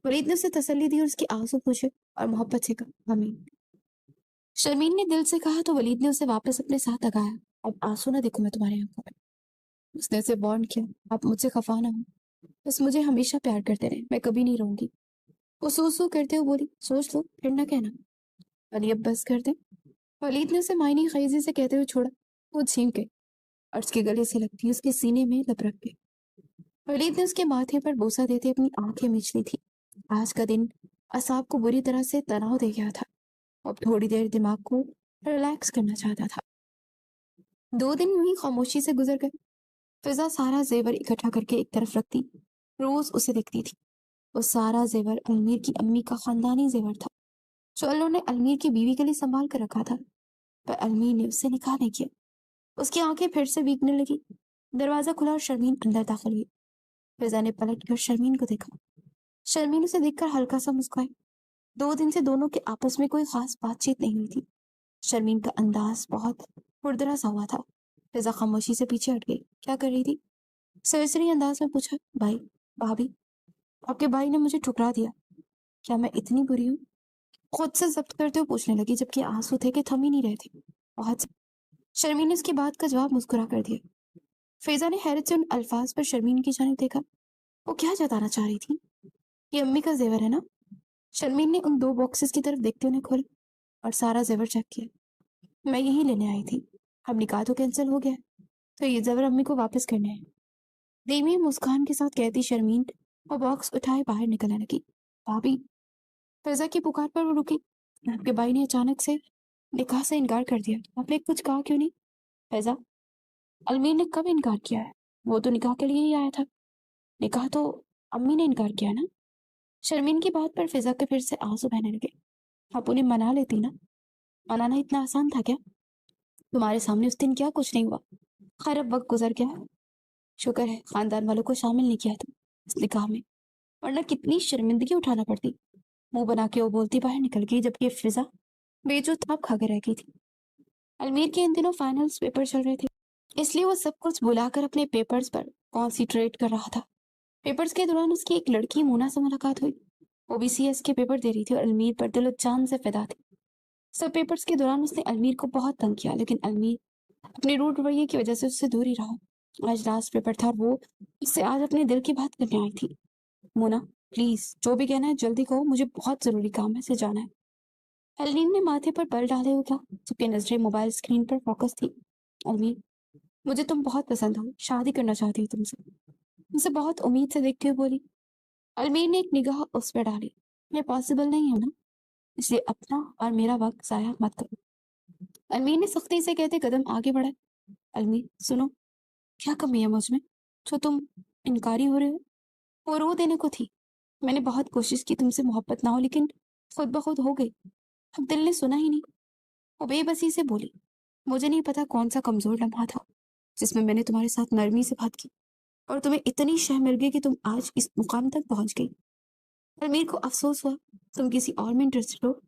वलीद ने उसे तसल्ली दी और उसके आंसू पूछे और मोहब्बत से कहा, आमीन। शर्मीन ने दिल से कहा तो वलीद ने उसे वापस अपने साथ लगाया। अब आंसू ना देखो मैं तुम्हारी आंखों में। उसने उसे वार्न किया, आप मुझसे खफा ना हो, बस मुझे हमेशा प्यार करते रहे, मैं कभी नहीं रहूंगी। वो सू करते हुए बोली, सोच लो फिर ना कहना। अली अब बस कर दे। वलीद ने उसे मायनी खीजी से कहते हुए छोड़ा। वो झीम गई और उसके गले से लगती उसके सीने में लपक गई। वलीद ने उसके माथे पर बोसा देते अपनी आंखें मीच ली थी। आज का दिन असाब को बुरी तरह से तनाव दे गया था। अब थोड़ी देर दिमाग को रिलैक्स करना चाहता था। 2 दिन यूं ही खामोशी से गुजर गए। फिजा सारा जेवर इकट्ठा करके एक तरफ रखती, रोज उसे देखती थी। वो सारा जेवर अलमीर की अम्मी का खानदानी जेवर था, जो उन्होंने अलमीर की बीवी के लिए संभाल कर रखा था, पर अलमीर ने उससे निकाह नहीं किया। उसकी आंखें फिर से भीगने लगी। दरवाजा खुला और शर्मीन अंदर दाखिल हुई। फिजा ने पलट कर शर्मीन को देखा। शर्मीन उसे देखकर हल्का सा मुस्कुराई। 2 दिन से दोनों के आपस में कोई खास बातचीत नहीं हुई थी। शर्मीन का अंदाज बहुत खुरदरा सा हुआ था। फिजा खामोशी से पीछे हट गई। क्या कर रही थी? सरसरी अंदाज में पूछा। भाई, भाभी, आपके भाई ने मुझे ठुकरा दिया। क्या मैं इतनी बुरी हूँ? खुद से जब्त करते हुए पूछने लगी, जबकि आंसू थे कि थम ही नहीं रहे थे। बहुत। शर्मीन ने उसकी बात का जवाब मुस्कुरा कर दिया। फिजा ने हैरत से उन अल्फाज पर शर्मीन की जानिब देखा। वो क्या जताना चाह रही थी? ये अम्मी का जेवर है ना? शर्मीन ने उन 2 बॉक्सेस की तरफ देखते उन्हें खोला और सारा जेवर चेक किया। मैं यही लेने आई थी। अब निकाह तो कैंसिल हो गया, तो ये जेवर अम्मी को वापस करने हैं। धीमी मुस्कान के साथ कहती शर्मीन और बॉक्स उठाए बाहर निकलने लगी। भाभी, फिजा की पुकार पर वो रुकी। आपके भाई ने अचानक से निकाह से इनकार कर दिया। आपने कुछ कहा क्यों नहीं? फिजा, अलमीर ने कब इनकार किया है? वो तो निकाह के लिए ही आया था। निकाह तो अम्मी ने इनकार किया ना? शर्मीन की बात पर फिजा के फिर से आंसू बहने लगे। आप उन्हें मना लेती ना? मनाना इतना आसान था क्या? तुम्हारे सामने उस दिन क्या कुछ नहीं हुआ। खैर, अब वक्त गुजर गया। शुक्र है खानदान वालों को शामिल नहीं किया तुम इस निकाह में, वरना कितनी शर्मिंदगी उठाना पड़ती। मुंह बना के वो बोलती बाहर निकल गई, जबकि फिजा बेजो ताप खा के रह गई थी। अलमीर के इन दिनों फाइनल्स पेपर चल रहे थे, इसलिए वो सब कुछ भुलाकर अपने पेपर्स पर कॉन्सेंट्रेट कर रहा था। पेपर्स के दौरान उसकी एक लड़की मोना से मुलाकात हुई। वो बीसीएस के पेपर दे रही थी और अलमीर पर दिलो जान से फिदा थी। सब पेपर्स के दौरान उसने अलमीर को बहुत तंग किया, लेकिन अलमीर अपने रूड रवैये की वजह से उससे दूर ही रहा। आज लास्ट पेपर था और वो उससे आज अपने दिल की बात करने आई थी। मोना, प्लीज जो भी कहना है जल्दी कहो, मुझे बहुत जरूरी काम है, से जाना है। अलमीर ने माथे पर बल डाले हुए कहा, जबकि नजरें मोबाइल स्क्रीन पर फोकस थी। अलमीर, मुझे तुम बहुत पसंद हो, शादी करना चाहती हूँ तुमसे। मुझसे बहुत उम्मीद से देखते हुए बोली। अलमीर ने एक निगाह उस पर डाली। ये पॉसिबल नहीं है ना, इसलिए अपना और मेरा वक्त जाया मत करो। अलमीर ने सख्ती से कहते कदम आगे बढ़ाए। अलमीर, सुनो, क्या कमी है मुझ में जो तुम इनकारी हो रहे हो? वो रो देने को थी। मैंने बहुत कोशिश की तुमसे मोहब्बत ना हो, लेकिन खुद ब खुद हो गई। अब दिल ने सुना ही नहीं। वो बेबसी से बोली, मुझे नहीं पता कौन सा कमजोर लम्हा था जिसमें मैंने तुम्हारे साथ नरमी से बात की और तुम्हें इतनी शह मिल गई कि तुम आज इस मुकाम तक पहुंच गई। अलमीर को अफसोस हुआ तुम किसी और में इंटरेस्टेड हो।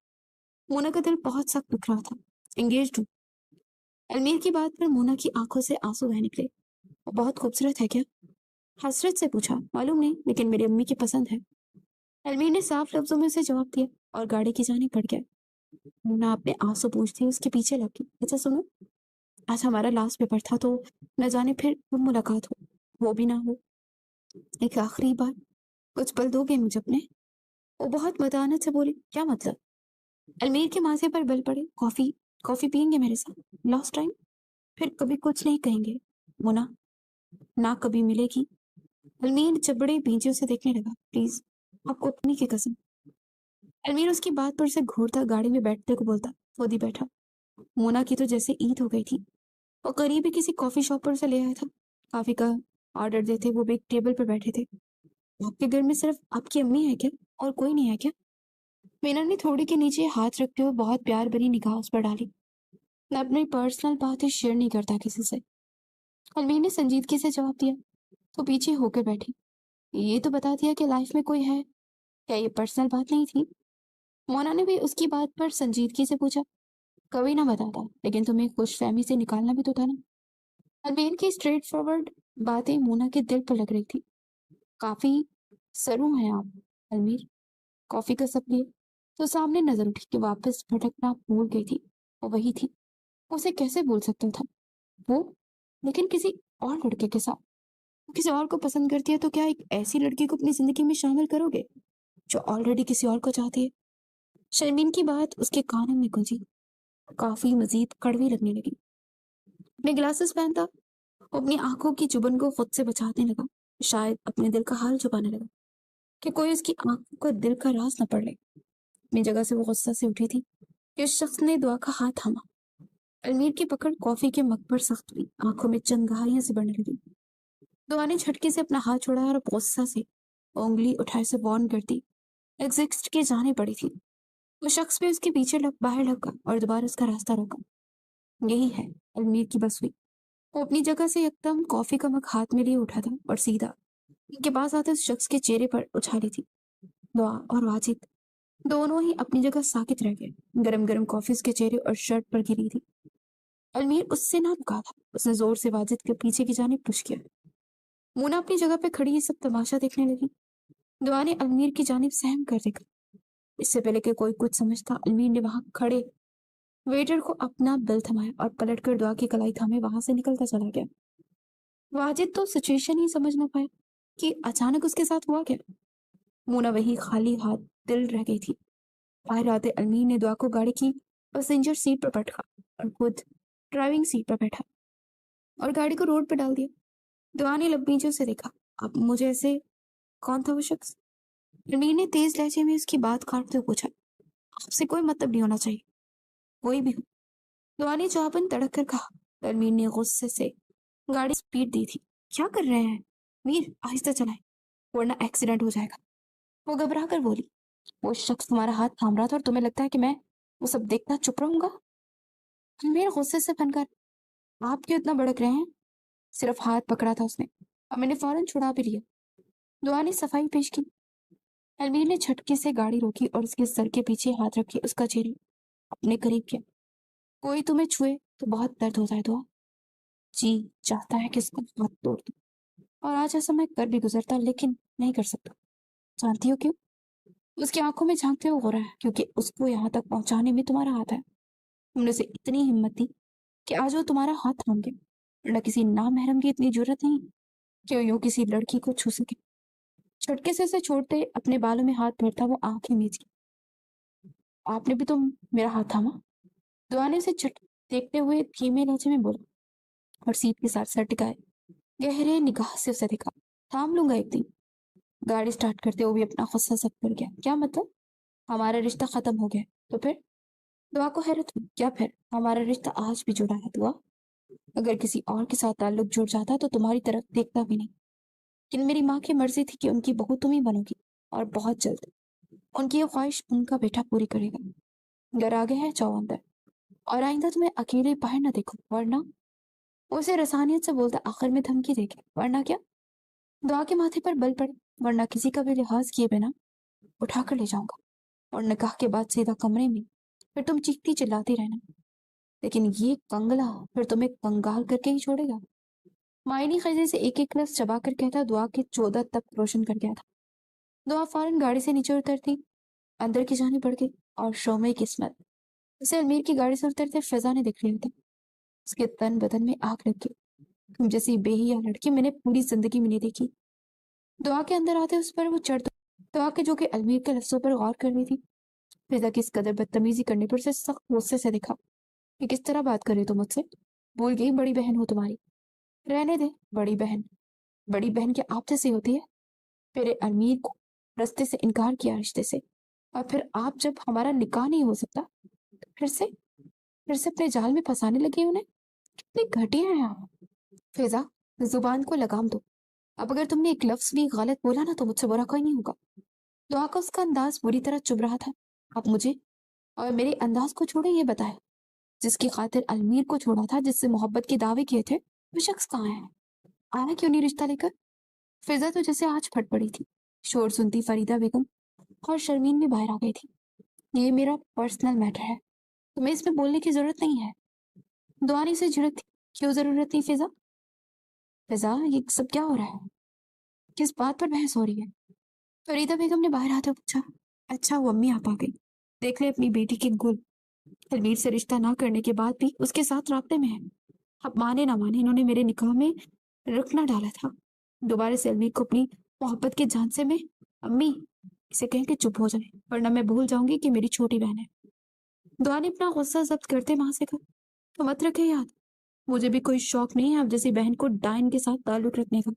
मोना का दिल बहुत सख्त दुख रहा था। एंगेज्ड हूँ। अलमीर की बात पर मोना की आंखों से आंसू बह निकले। वो बहुत खूबसूरत है क्या? हसरत से पूछा। मालूम नहीं, लेकिन मेरी अम्मी की पसंद है। अलमीर ने साफ लफ्जों में उसे जवाब दिया और गाड़ी की जाने पड़ गया। मोना अपने आंसू पूछती उसके पीछे लग गई। अच्छा सुनो, आज हमारा लास्ट पेपर था, तो न जाने फिर वो मुलाकात हो, वो भी ना हो। एक आखिरी बार कुछ पल दोगे मुझे अपने? वो बहुत मतानत से बोली। क्या मतलब? अलमीर के माथे पर बल पड़े। कॉफी, कॉफी पियेंगे मेरे साथ लास्ट टाइम, फिर कभी कुछ नहीं कहेंगे। मोना, ना कभी मिलेगी। अलमीर जबड़े भींचे उसे देखने लगा। प्लीज, आपको अपनी की कसम। अलमीर उसकी बात पर से घूरता गाड़ी में बैठते को बोलता। खुद ही बैठा। मोना की तो जैसे ईद हो गई थी। वो करीब ही किसी कॉफी शॉप पर से ले आया था। कॉफी का ऑर्डर देते वो भी एक टेबल पर बैठे थे। आपके घर में सिर्फ आपकी अम्मी है क्या, और कोई नहीं है क्या? मीना ने थोड़ी के नीचे हाथ रखते हुए बहुत प्यार भरी निगाह उस पर डाली। मैं अपनी पर्सनल बातें शेयर नहीं करता किसी से। अलमीर ने संजीदगी से जवाब दिया। तो पीछे होकर बैठी। ये तो बता दिया कि लाइफ में कोई है। क्या ये पर्सनल बात नहीं थी? मोना ने भी उसकी बात पर संजीदगी से पूछा। कभी ना बताता, लेकिन तुम्हें खुशफहमी से निकालना भी तो था ना। अलमीर की स्ट्रेट फॉरवर्ड बातें मोना के दिल पर लग रही थी। काफी सरू हैं आप, अलमीर। कॉफी का सब लिए तो सामने नजर उठी कि वापस भटकना भूल गई थी। वो वही थी। उसे कैसे भूल सकता था वो, लेकिन किसी और लड़के के साथ। किसी और को पसंद करती है तो क्या एक ऐसी लड़की को अपनी जिंदगी में शामिल करोगे जो ऑलरेडी किसी और को चाहती है? शर्मीन की बात उसके कानों में गूंजी। काफी मजीद कड़वी लगने लगी। अपने ग्लासेस पहनता, वो अपनी आंखों की चुभन को खुद से बचाने लगा। शायद अपने दिल का हाल छुपाने लगा। कि कोई उसकी आंखों का दिल का राज न पढ़ ले। अपनी जगह से वो गुस्सा से उठी थी कि उस शख्स ने दुआ का हाथ थामा। अलमीर की पकड़ कॉफी के मग पर सख्त हुई, आंखों में चिंगारियां सी बढ़ने लगी। दुआ ने झटके से अपना हाथ छोड़ा और गुस्सा से उंगली उठाए से वार्न करती एग्जिस्ट की जाने पड़ी थी। वो शख्स भी उसके पीछे बाहर लगा और दोबारा उसका रास्ता रोका। यही है, अलमीर की बस हुई। वो अपनी जगह से एकदम कॉफी का मग हाथ में लिए उठा था और सीधा उनके पास आते उस शख्स के चेहरे पर उछाली थी। दुआ और वाजिद दोनों ही अपनी जगह साकित रह गए। गरम गरम कॉफी उसके चेहरे और शर्ट पर गिरी थी। अलमीर उससे ना रुका था। उसने जोर से वाजिद के पीछे की जानिब पुश किया। मोना अपनी जगह पे खड़ी ये सब तमाशा देखने लगी। दुआ ने अलमीर की जानिब सहम कर देखा। इससे पहले कि कोई कुछ समझता, अलमीर ने वहां खड़े वेटर को अपना बिल थमाया और पलटकर दुआ की कलाई थामे वहां से निकलता चला गया। वाजिद तो सिचुएशन ही समझ ना पाया कि अचानक उसके साथ हुआ क्या। मोना वही खाली हाथ दिल रह गई थी। बाहर आते अलमीर ने दुआ को गाड़ी की पैसेंजर सीट पर बैठा और खुद ड्राइविंग सीट पर बैठा और गाड़ी को रोड पर डाल दिया। दुआ ने लबनीचों से देखा। अब मुझे ऐसे कौन था वो शख्स? रणवीर ने तेज लहजे में उसकी बात काटते हुए पूछा। आपसे कोई मतलब नहीं होना चाहिए, कोई भी हो। दुआ ने जवाबन तड़क कर कहा। रणवीर ने गुस्से से गाड़ी स्पीड दी थी। क्या कर रहे हैं मीर, आहिस्ता चलाए वरना एक्सीडेंट हो जाएगा। वो घबरा कर बोली। वो शख्स तुम्हारा हाथ थाम रहा था और तुम्हें लगता है कि मैं वो सब देखना चुप रहूंगा? रणवीर गुस्से से फनकार। आप क्यों इतना भड़क रहे हैं? सिर्फ हाथ पकड़ा था उसने और मैंने फौरन छुड़ा भी लिया। दुआ ने सफाई पेश की। रणवीर ने झटके से गाड़ी रोकी और उसके सर के पीछे हाथ रखे उसका चेहरा अपने करीब किया। कोई तुम्हें छुए तो बहुत दर्द होता है दुआ। जी चाहता है कि इसको हाथ तोड़ दूं, और आज ऐसा मैं कर भी गुजरता, लेकिन नहीं कर सकता। जानती हो क्यों? उसकी आंखों में झांकते हुए हो रहा है, क्योंकि उसको यहाँ तक पहुंचाने में तुम्हारा हाथ है। तुमने उसे इतनी हिम्मत दी कि आज वो तुम्हारा हाथ थाम गया, वरना किसी नामहरम की इतनी जरूरत नहीं कि वो यूं किसी लड़की को छू सके। झटके से उसे छोड़ते अपने बालों में हाथ फेरता वो आंखें मीच की। आपने भी तो मेरा हाथ थामा। दुआ ने उसे झट देखते हुए धीमे लहजे में बोला और सीट के साथ सर टिकाए गहरे निगाह से उसे देखा। थाम लूंगा एक दिन। गाड़ी स्टार्ट करते हुए भी अपना गुस्सा सब कर गया। क्या मतलब? हमारा रिश्ता खत्म हो गया तो फिर? दुआ को हैरत हुई। क्या फिर? हमारा रिश्ता आज भी जुड़ा है दुआ। अगर किसी और के साथ ताल्लुक जुड़ जाता तो तुम्हारी तरफ देखता भी नहीं। लेकिन मेरी माँ की मर्जी थी कि उनकी बहू तुम ही बनोगी, और बहुत जल्द। उनकी ये ख्वाहिश उनका बेटा पूरी करेगा। घर आ गए हैं, जाओ अंदर, और आइंदा तुम्हें अकेले बाहर ना देखो, वरना। उसे रसानियत से बोलता, आखिर में धमकी देके, वरना क्या? दुआ के माथे पर बल पड़े। वरना किसी का भी लिहाज किए बिना उठा कर ले जाऊंगा, और निकाह के बाद सीधा कमरे में, फिर तुम चीखती चिल्लाती रहना। लेकिन ये कंगला फिर तुम्हें कंगाल करके ही छोड़ेगा। मायनी खजे से एक एक लफ्ज चबा कर कहता दुआ के 14 तक रोशन कर गया था। दुआ फौरन गाड़ी से नीचे उतरती, अंदर की जाने बढ़ गई, और शोमे किस्मत उसे अलमीर की गाड़ी से उतरते फिजा ने देख लिया था। उसके तन बदन में आग लग गई। तुम जैसी बेहिया लड़की मैंने पूरी जिंदगी में नहीं देखी। दुआ के अंदर आते उस पर वो चढ़ दुआ के जो कि अलमीर के लफ्जों पर गौर कर रही थी। फिजा की इस कदर बदतमीजी करने पर उसे सख्त गुस्से से देखा कि किस तरह बात कर रही हो तुम मुझसे? भूल गई बड़ी बहन हो तुम्हारी। रहने दे, बड़ी बहन। बड़ी बहन क्या आप जैसी होती है? फिर अलमीर को रस्ते से इनकार किया रिश्ते से, और फिर आप जब हमारा निकाह नहीं हो सकता तो फिर से अपने जाल में फंसाने लगी उन्हें। कितनी घटिया है आप। फिजा, जुबान को लगाम दो। अब अगर तुमने एक लफ्ज भी गलत बोला ना तो मुझसे बुरा कोई नहीं होगा। दुआ का उसका अंदाज बुरी तरह चुभ रहा था। आप मुझे और मेरे अंदाज को छोड़े, ये बताया जिसकी खातिर अलमीर को छोड़ा था, जिससे मोहब्बत के दावे किए थे, वो शख्स कहाँ है? आया क्यों नहीं रिश्ता लेकर? फिजा तो जैसे आज फट पड़ी थी। शोर सुनती फरीदा बेगम और शर्मीन भी बाहर आ गई थी। ये मेरा पर्सनल मैटर है, तुम्हें इसमें बोलने की जरूरत नहीं है। दुआनी से झिड़क थी। क्यों जरूरत नहीं फिजा? फिजा, ये सब क्या हो रहा है? किस बात पर बहस हो रही है? फरीदा बेगम ने बाहर आते हुए पूछा। अच्छा वो अम्मी आप आ गई। देख ले अपनी बेटी के गुल। तलवीर से रिश्ता ना करने के बाद भी उसके साथ राब्ते में है। अब माने ना माने, इन्होंने मेरे निकाह में रुकना डाला था। दोबारा से अलमीर को अपनी मोहब्बत के झांसे में, अम्मी इसे कहें कि चुप हो जाए, वरना मैं भूल जाऊंगी कि मेरी छोटी बहन है। दुआ ने अपना गुस्सा जब्त करते वहां से कहा, तो मत रखे याद, मुझे भी कोई शौक नहीं है आप जैसी बहन को डायन के साथ ताल्लुक रखने का।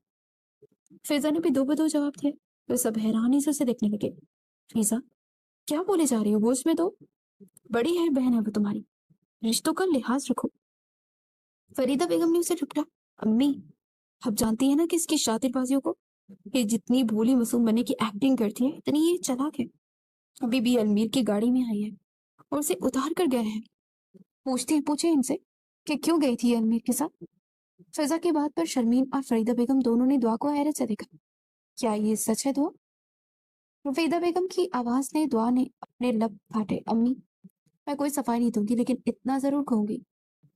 फिजा ने भी दो बदो जवाब दिया। तो सब हैरानी से उसे देखने लगे। फीजा, क्या बोले जा रही हो? वो उसमें तो बड़ी है, बहन है वो तुम्हारी, रिश्तों का लिहाज रखो। फरीदा बेगम ने उसे झुकटा। अम्मी, आप जानती है ना कि इसकी शातिरबाजियों को, ये जितनी भोली मासूम बनने की एक्टिंग करती है इतनी ये चालाक है। अभी भी अलमीर की गाड़ी में आई है और उसे उतार कर गए हैं। पूछे इनसे कि क्यों गई थी अलमीर के साथ। फिजा की बात पर शर्मीन और फरीदा बेगम दोनों ने दुआ को हैरत से देखा। क्या ये सच है दुआ? फरीदा बेगम की आवाज ने दुआ ने अपने लब काटे। अम्मी, मैं कोई सफाई नहीं दूंगी, लेकिन इतना जरूर कहूंगी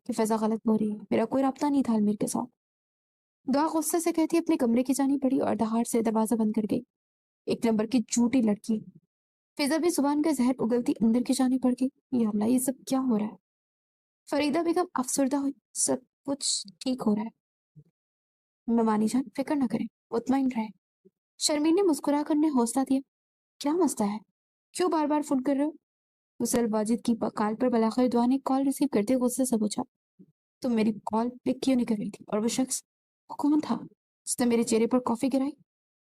कि फिजा गलत बोल रही है। मेरा कोई राब्ता नहीं था अलमीर के साथ। दुआ गुस्से से कहती अपने कमरे की जानी पड़ी और दहाड़ से दरवाजा बंद कर गई। एक नंबर की झूठी लड़की। फिजा भी जुबान का जहर उगलती अंदर की जानी पड़ गई। या अल्लाह, ये सब क्या हो रहा है? फरीदा बेगम अफसरदा हुई। सब कुछ ठीक हो रहा है मेमानी जान, फिक्र न करें, मुतमईन रहे। शर्मीन ने मुस्कुरा कर ने हौसला दिया। क्या मसला है? क्यों बार बार फोन कर रहे हो? उसल वाजिद की कॉल पर बलाखिर दुआ ने कॉल रिसीव करते गुस्से से पूछा। तुम मेरी कॉल पिक क्यों नहीं कर रही थी? और वो शख्स, वो कौन था जिसने मेरे चेहरे पर कॉफी गिराई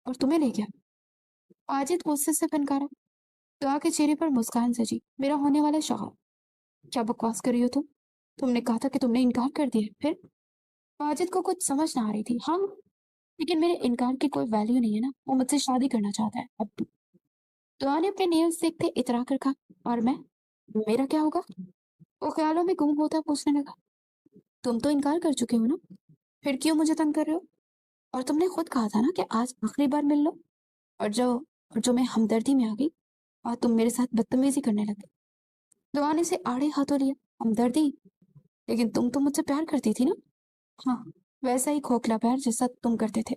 और तुम्हें ले गया? वाजिद गुस्से से फनकारा। दुआ के चेहरे पर मुस्कान सजी। मेरा होने वाला शौहर। क्या बकवास कर रही हो तुम? तुमने कहा था कि तुमने इनकार कर दिया, फिर? वाजिद को कुछ समझ ना आ रही थी। हाँ, लेकिन मेरे इनकार की कोई वैल्यू नहीं है ना। वो मुझसे शादी करना चाहता है अब। दुआ ने अपने नेल्स देखते इतरा कर कहा। और मैं, मेरा क्या होगा? वो ख्यालों में गुम होता पूछने लगा। तुम तो इनकार कर चुके हो ना, फिर क्यों मुझे तंग कर रहे हो? और तुमने खुद कहा था ना कि आज आखिरी बार मिल लो। और जो मैं हमदर्दी में आ गई और तुम मेरे साथ बदतमीजी करने लगे। दुआ ने से आड़े हाथों लिया। हमदर्दी? लेकिन तुम तो मुझसे प्यार करती थी ना। हाँ, वैसा ही खोखला प्यार जैसा तुम करते थे।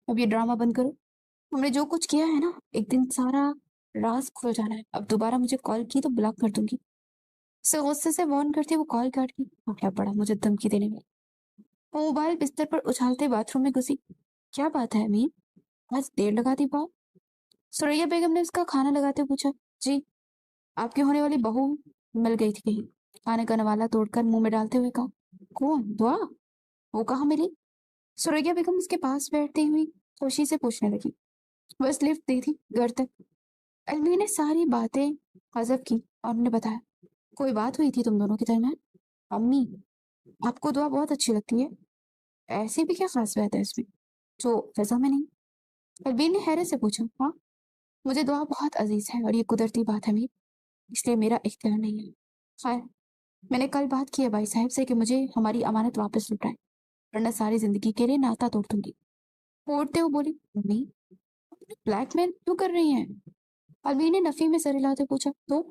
अब ये ड्रामा बंद करो। तुमने जो कुछ किया है ना, एक दिन सारा राज खुल जाना है। अब दोबारा मुझे कॉल की तो ब्लॉक कर दूंगी। उसे गुस्से से वार्न करते वो कॉल काट की। क्या पड़ा मुझे धमकी देने में। वो मोबाइल बिस्तर पर उछालते बाथरूम में घुसी। क्या बात है अमीन, आज देर लगा दी बात? सुरैया बेगम ने उसका खाना लगाते पूछा। जी, आपकी होने वाली बहू मिल गई थी कहीं। खाने का नवाला तोड़कर मुंह में डालते हुए कहा। कौन? दुआ? वो कहाँ मिली? सुरैया बेगम उसके पास बैठती हुई खुशी से पूछने लगी। बस लिफ्ट दी थी घर तक। अलमी ने सारी बातें हजफ की और उन्हें बताया। कोई बात हुई थी तुम दोनों के दरमियान? अम्मी, आपको दुआ बहुत अच्छी लगती है। ऐसी भी क्या खास बात है इसमें जो फिजा में नहीं? अलबीर ने हैरत से पूछा। हाँ, मुझे दुआ बहुत अजीज है और ये कुदरती बात है मीर, इसलिए मेरा इख्तियार नहीं है। खैर, मैंने कल बात की है भाई साहब से कि मुझे हमारी अमानत वापस लौटाए, वरना सारी जिंदगी के लिए नाता तोड़ दूंगी। तोड़ते हुए बोली। अम्मी, ब्लैकमेल क्यों कर रही हैं? अलबीर ने नफी में सर हिलाते पूछा। तो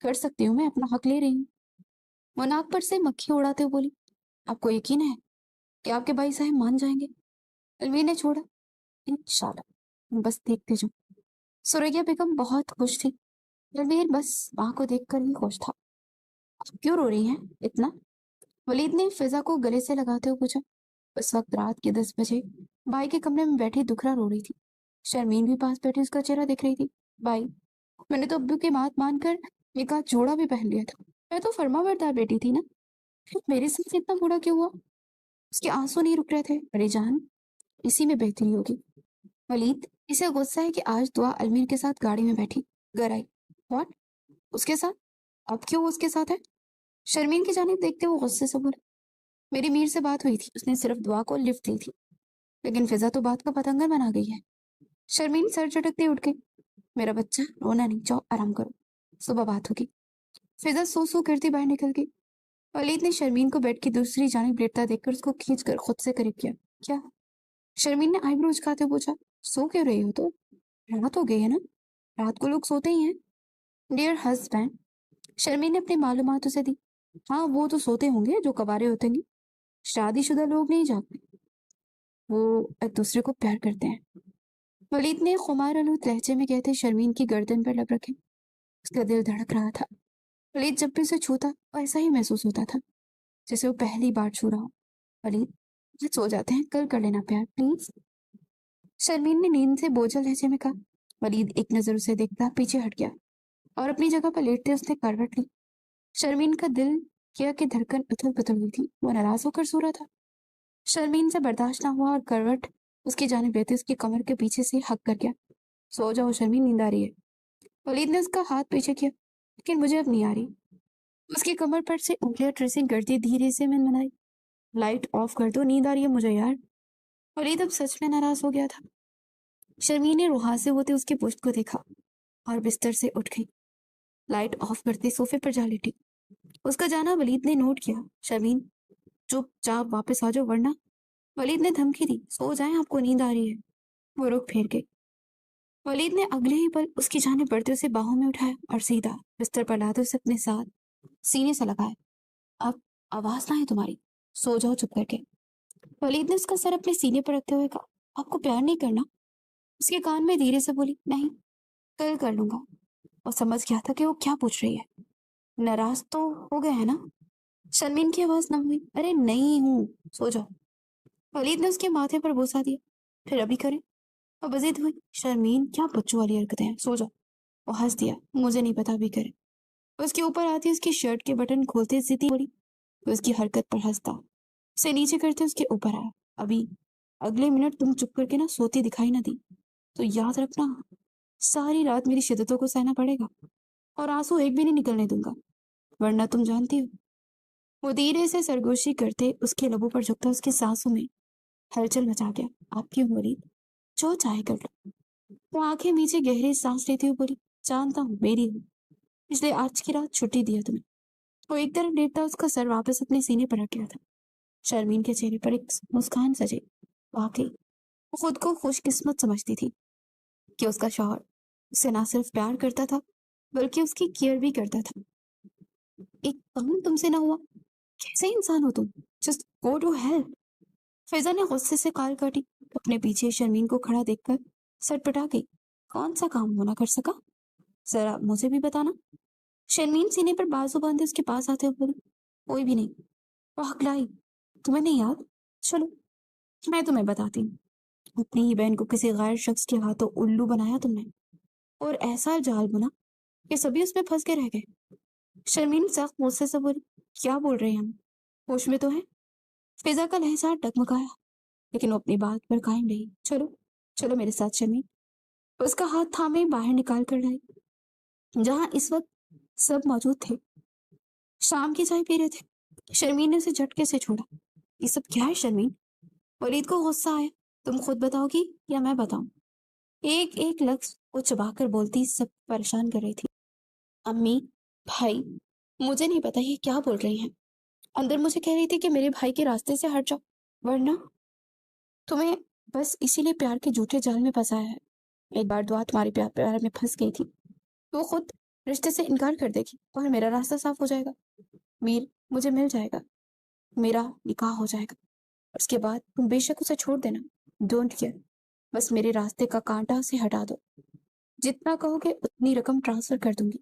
कर सकती हूँ, मैं अपना हक ले रही हूँ। वो नाक पर से मक्खी उड़ाते हुए बोली। आपको यकीन है कि आपके भाई साहब मान जाएंगे? अलवीर ने छोड़ा। इंशाल्लाह, बस देखते जाओ। सुरैया बेगम बहुत खुश थी। रणवीर बस माँ को देखकर ही खुश था। आप क्यों रो रही हैं इतना? वलीद ने फिजा को गले से लगाते हुए पूछा। उस वक्त रात के 10 बजे भाई के कमरे में बैठी दुखरा रो रही थी। शर्मीन भी पास बैठी उसका चेहरा देख रही थी। भाई, मैंने तो अब्बू की बात मानकर निकाह जोड़ा भी पहन लिया था। मैं तो फर्मा बरदार बेटी थी ना, फिर मेरे साथ इतना बुरा क्यों हुआ? उसके आंसू नहीं रुक रहे थे। अरे जान, इसी में बेहतरी होगी। वलीद, इसे गुस्सा है कि आज दुआ अलमीर के साथ गाड़ी में बैठी घर आई। व्हाट? उसके साथ? अब क्यों वो उसके साथ है? शर्मीन की जानिब देखते वो गुस्से से बोला। मेरी मीर से बात हुई थी, उसने सिर्फ दुआ को लिफ्ट दी थी, लेकिन फिजा तो बात का पतंगर बना गई है। शर्मीन सर झटकते उठ गई। मेरा बच्चा, रोना नहीं, जाओ आराम करो, सुबह बात होगी। फिजा सो सो करती बाहर निकल गई। वलीद ने शर्मीन को बेड की दूसरी जानिब लेटता देखकर उसको खींच कर खुद से करीब किया। क्या? शर्मीन ने आईब्रो उचकाते पूछा। सो क्यों रही हो? तो रात हो गई है ना, रात को लोग सोते ही हैं। डियर हस्बैंड, शर्मीन ने अपनी मालूमात उसे दी। हाँ, वो तो सोते होंगे जो कवारे होते हैं। शादीशुदा लोग नहीं जागते, वो एक दूसरे को प्यार करते हैं। वलीद ने खुमार आलूद लहजे में कहते शर्मीन की गर्दन पर लब रखे। उसका दिल धड़क रहा था। वलीद जब भी उसे छूता वो ऐसा ही महसूस होता था जैसे वो पहली बार छू रहा हो। वलीद, आज सो जाते हैं, कल कर लेना प्यार प्लीज। शर्मीन ने नींद से बोझल लहजे में कहा। वलीद एक नजर उसे देखता पीछे हट गया और अपनी जगह पर लेटते उसने करवट ली। शर्मीन का दिल किया कि धड़कन उथल पुथल हुई थी। वो नाराज होकर सो रहा था। शर्मीन से बर्दाश्त ना हुआ और करवट उसकी जानिब लेते उसकी कमर के पीछे से हक कर गया। सो जाओ शर्मीन, नींद आ रही है। वलीद ने उसका हाथ पीछे किया, लेकिन मुझे अब नहीं आ रही। उसकी कमर पर से उंगलियां ट्रेसिंग करती धीरे से मैंने मनाई, लाइट ऑफ कर दो, नींद आ रही है मुझे यार। वलीद अब सच में नाराज हो गया था। शर्मीन ने रुहासे होते उसके पुश्त को देखा और बिस्तर से उठ गई। लाइट ऑफ करते सोफे पर जा लेटी। उसका जाना वलीद ने नोट किया। शर्मीन, चुपचाप वापस आ जाओ वरना। वलीद ने धमकी दी, सो जाएं, आपको नींद आ रही है। वो रुख फेर गई। वलीद ने अगले ही पल उसकी जाने बढ़ते उसे बाहों में उठाया और सीधा बिस्तर पर लाते उसे अपने साथ सीने से लगाया। अब आवाज ना है तुम्हारी, सो जाओ चुप करके। वलीद ने उसका सर अपने सीने पर रखते हुए कहा, आपको प्यार नहीं करना? उसके कान में धीरे से बोली, नहीं, कल कर लूंगा। और समझ गया था कि वो क्या पूछ रही है। नाराज तो हो गए है ना? शर्मीन की आवाज नम हुई, अरे नहीं हूँ, सो जाओ। वलीद ने उसके माथे पर बोसा दिया, फिर अभी करें? और बजिद हुई, शर्मीन क्या बच्चों वाली हरकतें हैं, सो जाओ। वो हंस दिया, मुझे नहीं पता, अभी करें। उसके ऊपर आती उसकी शर्ट के बटन खोलते जिद्दी बोली। तो उसकी हरकत पर हंसता उसे नीचे करते उसके ऊपर आया, अभी अगले मिनट तुम चुप करके ना सोती दिखाई ना दी तो याद रखना, सारी रात मेरी शिद्दतों को सहना पड़ेगा और आंसू एक भी नहीं निकलने दूंगा, वरना तुम जानती हो। वो धीरे से सरगोशी करते उसके लबों पर झुकता उसकी सांसों में हलचल मचा गया। आपकी हूँ वलीद, जो चाहे कर लो। वो आंखें नीचे गहरी सांस लेती हुई बोली, जानता हूँ मेरी हूँ, इसलिए आज की रात छुट्टी दिया तुम्हें। वो एक तरफ लेटता उसका सर वापस अपने सीने पर रख गया था। शर्मीन के चेहरे पर एक मुस्कान सजी। वाकई वो खुद को खुशकिस्मत समझती थी कि उसका शौहर उसे ना सिर्फ प्यार करता था बल्कि उसकी केयर भी करता था। एक काम तुमसे ना हुआ, कैसे इंसान हो तुम, जस्ट गो टू हेल। फिजा ने गुस्से से काल काटी, अपने पीछे शर्मीन को खड़ा देखकर सटपटा गई। कौन सा काम होना कर सका, जरा मुझे भी बताना। शर्मीन सीने पर बाजू बांधे उसके पास आते हुए बोली, कोई भी नहीं। वो हकलाई, तुम्हें नहीं याद, चलो मैं तुम्हें बताती हूँ। अपनी ही बहन को किसी गैर शख्स के हाथों उल्लू बनाया तुमने और ऐसा जाल बुना कि सभी उसमें फंस के रह गए। शर्मीन सख्त गुस्से से बोली, क्या बोल रहे हैं हम, होश में तो है? फिजा का लहजा डगमगाया, लेकिन वो अपनी बात पर कायम रही। चलो चलो मेरे साथ शर्मीन। उसका हाथ थामे बाहर निकाल कर लाई, जहां इस वक्त सब मौजूद थे। शाम की चाय पी रहे थे। शर्मीन ने उसे झटके से छोड़ा। ये सब क्या है शर्मीन? वलीद को गुस्सा आया, तुम खुद बताओगी या मैं बताऊं? एक एक लफ्ज वो चबाकर बोलती सब परेशान कर रही थी। अम्मी, भाई, मुझे नहीं पता ये क्या बोल रही हैं। अंदर मुझे कह रही थी कि मेरे भाई के रास्ते से हट जाओ, वरना तुम्हें बस इसीलिए प्यार के झूठे जाल में फंसाया है। एक बार दुआ तुम्हारे प्यार प्यार में फंस गई थी, तो खुद रिश्ते से इनकार कर देगी और मेरा रास्ता साफ हो जाएगा। मीर मुझे मिल जाएगा, मेरा निकाह हो जाएगा। उसके बाद तुम बेशक उसे छोड़ देना, डोंट केयर। बस मेरे रास्ते का कांटा उसे हटा दो। जितना कहोगे उतनी रकम ट्रांसफर कर दूंगी।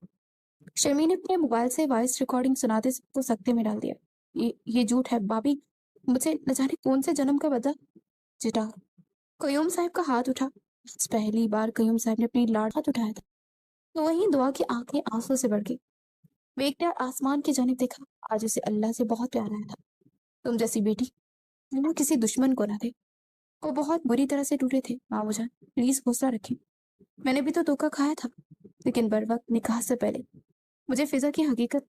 शर्मी ने अपने मोबाइल से वॉइस रिकॉर्डिंग सुनाते सबको सकते में डाल दिया। ये झूठ है भाभी, मुझे न जाने कौन से जन्म का बदला चिटा। कयूम साहब का हाथ उठा। पहली बार कयूम साहब ने अपनी लाड़ हाथ उठाया था, तो वहीं दुआ की आंखें आंसू से बढ़ गई। वो एक बार आसमान की जानिब देखा। आज उसे अल्लाह से बहुत प्यार आया था। तुम जैसी बेटी अल्लाह किसी दुश्मन को ना दे। वो बहुत बुरी तरह से टूटे थे मामू जान, प्लीज हौसला रखें। मैंने भी तो धोखा खाया था, लेकिन बर वक्त निकाह से पहले मुझे फिजा की हकीकत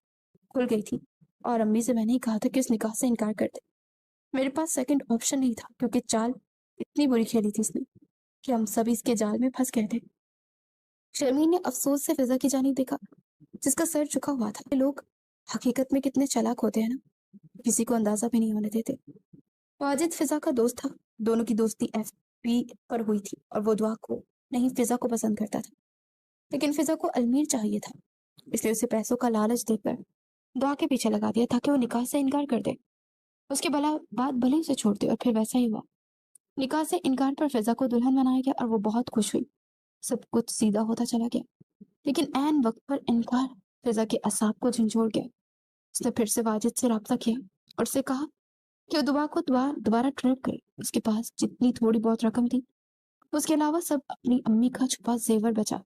खुल गई थी और अम्मी से मैंने ही कहा था कि उस निकाह से इनकार कर दे। मेरे पास सेकंड ऑप्शन नहीं था, क्योंकि चाल इतनी बुरी खेली थी इसने कि हम सभी इसके जाल में फंस गए थे। शर्मीन ने अफसोस से फिजा की जानिब देखा, जिसका सर झुका हुआ था। लोग हकीकत में कितने चालाक होते हैं ना, किसी को अंदाजा भी नहीं होने देते। वाजिद फिजा का दोस्त था। दोनों की दोस्ती FB पर हुई थी और वो दुआ को नहीं फिजा को पसंद करता था, लेकिन फिजा को अलमीर चाहिए था, इसलिए उसे पैसों का लालच देकर दुआ के पीछे लगा दिया ताकि वो निकाह से इनकार कर दे। उसके बाद भले उसे छोड़ दे, और फिर वैसा ही हुआ। निकाह से इनकार पर फिजा को दुल्हन बनाया गया और वो बहुत खुश हुई। सब कुछ सीधा होता चला गया, लेकिन ऐन वक्त पर इनकार फिजा के असाब को झंझोड़ गया। उसने फिर से वाजिद से राब्ता किया और उससे कहा कि वो दुआ को दोबारा ट्रैप करे। उसके पास जितनी थोड़ी बहुत रकम थी, उसके अलावा सब अपनी अम्मी का छुपा जेवर बचा,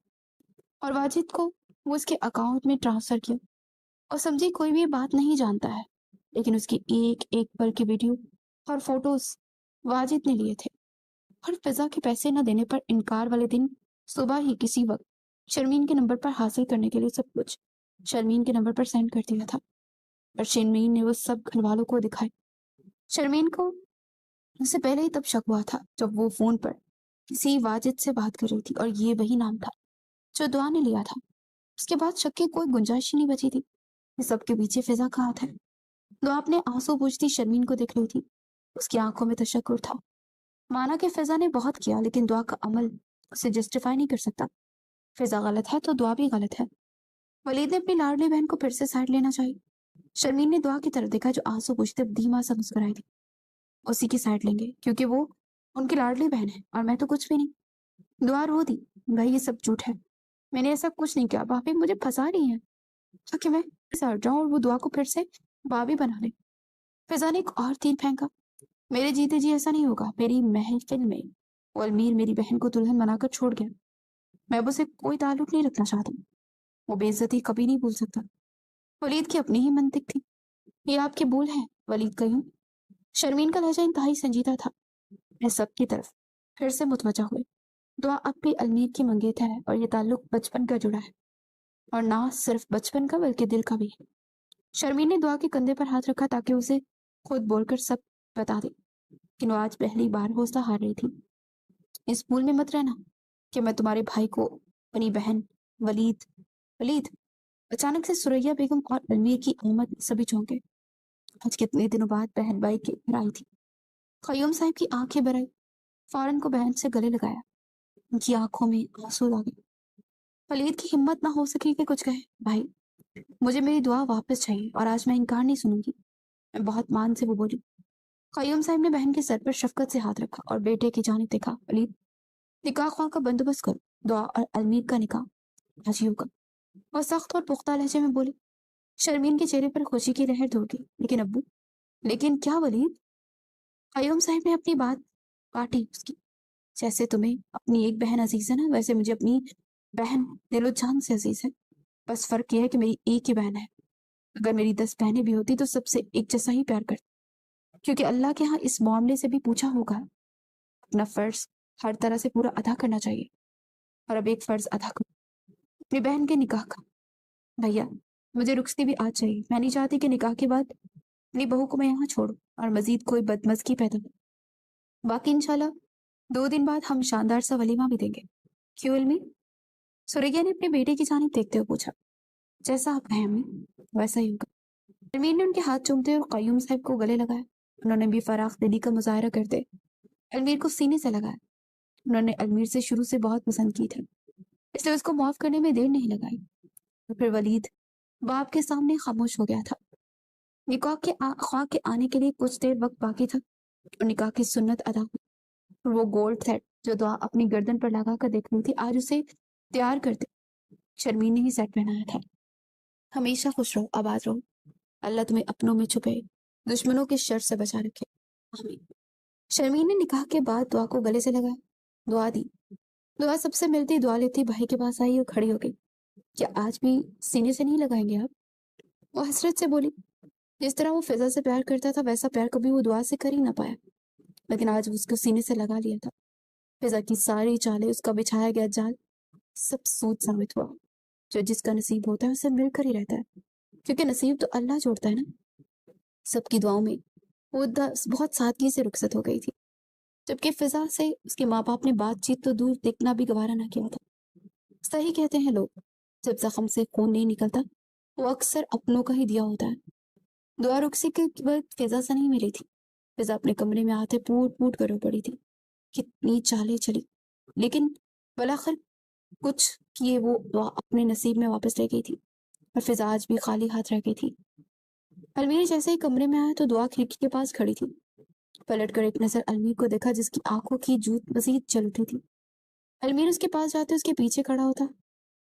और वाजिद को वो उसके अकाउंट में ट्रांसफर किया। और समझी कोई भी ये बात नहीं जानता है, लेकिन उसकी एक एक पल की वीडियो और फोटोज वाजिद ने लिए थे। और फिजा के पैसे न देने पर इनकार वाले दिन सुबह ही किसी वक्त शर्मीन के नंबर पर हासिल करने के लिए सब कुछ शर्मीन के नंबर पर सेंड कर दिया था, और शर्मीन ने वो सब घर वालों को दिखाए। शर्मीन को उससे पहले ही तब शक हुआ था जब वो फोन पर किसी वाजिद से बात कर रही थी और ये वही नाम था जो दुआ ने लिया था। उसके बाद शक की कोई गुंजाइश ही नहीं बची थी। इस सब के पीछे फिजा का हाथ है। दुआ अपने आंसू पूछती शर्मीन को देख रही थी। उसकी आंखों में तशक्कुर था। माना कि फिजा ने बहुत किया, लेकिन दुआ का अमल उसे जस्टिफाई नहीं कर सकता। फिजा गलत है तो दुआ भी गलत है। वलीद ने अपनी लाडली बहन को फिर से साइड लेना चाहिए। शर्मीन ने दुआ की तरफ देखा जो आंसू पूछते धीमा सा मुस्कुराई थी। उसी की साइड लेंगे क्योंकि वो उनकी लाडली बहन है और मैं तो कुछ भी नहीं। दुआ रो दी, भाई ये सब झूठ है, मैंने ऐसा कुछ नहीं किया, भाभी मुझे फंसा रही है कि मैं ऐसे हट जाऊं और वो दुआ को फिर से भाभी बना ले। फिजा ने एक और तीर फेंका। मेरे जीते जी ऐसा नहीं होगा। मेरी महफिल में वो अलमीर मेरी बहन को दुल्हन बनाकर छोड़ गया। मैं अब उसे कोई ताल्लुक नहीं रखना चाहता। वो बेइज्जती कभी नहीं भूल सकता। वलीद की अपनी ही मंतिक थी। ये आपकी भूल है वलीद कयूं। शर्मीन का लहजा इंतहाई संजीदा था। मैं सबकी तरफ फिर से मुतवज्जा हुए। दुआ अब भी अलमीर की मंगेतर है और ये ताल्लुक बचपन का जुड़ा है, और ना सिर्फ बचपन का बल्कि दिल का भी है। शर्मीन ने दुआ के कंधे पर हाथ रखा ताकि उसे खुद बोलकर सब बता दे, लेकिन वो आज पहली बार हौसला हार रही थी। इस भूल में मत रहना कि मैं तुम्हारे भाई को अपनी बहन वलीद वलीद अचानक से सुरैया बेगम और अलमीर की आमद सभी चौंके। आज कितने दिनों बाद बहन भाई के घर आई थी। कयूम साहब की आंखें भर आई। फौरन को बहन से गले लगाया। उनकी आंखों में आंसू आ गए। वलीद की हिम्मत ना हो सकी कि कुछ कहे। भाई मुझे मेरी दुआ वापस चाहिए और आज मैं इनकार नहीं सुनूंगी। मैं बहुत मान से वो बोली। कयूम साहब ने बहन के सर पर शफकत से हाथ रखा और बेटे की जानिब देखा। वलीद निकाह ख्वाह का बंदोबस्त करो। दुआ और अलमीर का निकाह आज ही होगा। वह सख्त और पुख्ता लहजे में बोली। शर्मीन के चेहरे पर खुशी की लहर दौड़ गई। लेकिन अब्बू, लेकिन क्या वलीद? कयूम साहब ने अपनी बात काटी उसकी। जैसे तुम्हें अपनी एक बहन अजीज है ना, वैसे मुझे अपनी बहन दिलो जान से अजीज है। बस फर्क यह है कि मेरी एक ही बहन है। अगर मेरी 10 बहनें भी होती तो सबसे एक जैसा ही प्यार करती, क्योंकि अल्लाह के यहाँ इस मामले से भी पूछा होगा। अपना फर्ज हर तरह से पूरा अदा करना चाहिए, और अब एक फर्ज अदा करो, अपनी बहन के निकाह का। भैया मुझे रुखसती भी आज चाहिए। मैं नहीं चाहती कि निकाह के बाद अपनी बहू को मैं यहाँ छोड़ूं और मजीद कोई बदमज़गी पैदा हो। बाकी इंशाल्लाह 2 दिन बाद हम शानदार सा वलीमा भी देंगे। क्यों इल्मी? सुरैया ने अपने बेटे की जानिब देखते हुए पूछा। जैसा आप कहें अम्मी, वैसा ही होगा। अलमीर ने उनके हाथ चूमते और कयूम साहब को गले लगाया। उन्होंने भी फराख दिली का मुजाहरा करते अलमीर को सीने से लगाया। उन्होंने अलमीर से शुरू से बहुत पसंद की थी, इसलिए उसको माफ करने में देर नहीं लगाई। और फिर वलीद बाप के सामने खामोश हो गया था। निकाह के ख्वाह के आने के लिए कुछ देर वक्त बाकी था और निकाह की सुन्नत अदा हुई। और वो गोल्ड सेट जो दुआ अपनी गर्दन पर लगा कर देख रही थी, आज उसे तैयार करते शर्मीन ने ही सेट पहनाया था। हमेशा खुश रहो, आबाद रहो। अल्लाह तुम्हें अपनों में छुपे, दुश्मनों के शर से बचा रखे। आमीन। शर्मीन ने निकाह के बाद दुआ को गले से लगाया, दुआ दी। दुआ सबसे मिलती दुआ लेती भाई के पास आई और खड़ी हो गई। क्या आज भी सीने से नहीं लगाएंगे आप? वो हसरत से बोली। जिस तरह वो फिजा से प्यार करता था वैसा प्यार कभी वो दुआ से कर ही ना पाया, लेकिन आज उसको सीने से लगा लिया था। फिजा की सारी चालें, उसका बिछाया गया जाल, सब सूद साबित हुआ। जो जिसका नसीब होता है उसे मिलकर ही रहता है, क्योंकि नसीब तो अल्लाह जोड़ता है ना। सबकी दुआओं में वो बहुत सादगी से रुखसत हो गई थी, जबकि फिजा से उसके माँ बाप ने बातचीत तो दूर देखना भी गवारा ना किया था। सही कहते हैं लोग, जब जख्म से खून नहीं निकलता वो अक्सर अपनों का ही दिया होता है। दुआ रुखसी के वक्त फिजा से नहीं मिली थी। फिजा अपने कमरे में आते पूट पूट कर रो पड़ी थी। कितनी चालें चली, लेकिन बलाखिर कुछ किए वो दुआ अपने नसीब में वापस ले गई थी, और फिजा आज भी खाली हाथ रह गई थी। अलमीर जैसे ही कमरे में आया तो दुआ खिड़की के पास खड़ी थी। पलट कर एक नजर अलमीर को देखा, जिसकी आंखों की जूत मजीद चल उठी थी। अलमीर उसके पास जाते उसके पीछे खड़ा होता,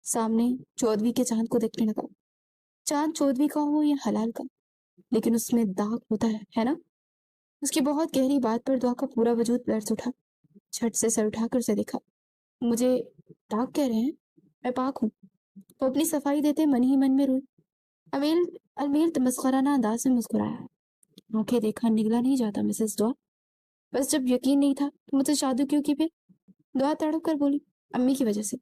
सामने चौदवी के चांद को देखने लगा। चांद चौदवी का हो या हलाल का, लेकिन उसमें दाग होता है ना। उसकी बहुत गहरी बात पर दुआ का पूरा वजूद लर्ज उठा। झट से सर उठाकर उसे देखा। मुझे दाग कह रहे हैं? मैं पाक हूँ। वो अपनी सफाई देते मन ही मन में रोई। अमीर अलमीर मस्खराना अंदाज में मुस्कुराया। आंखें देखा निगला नहीं जाता मिसेस दुआ। बस जब यकीन नहीं था तो मुझसे शादी क्यों की फिर? दुआ तड़प कर बोली। امی کی وجہ سے۔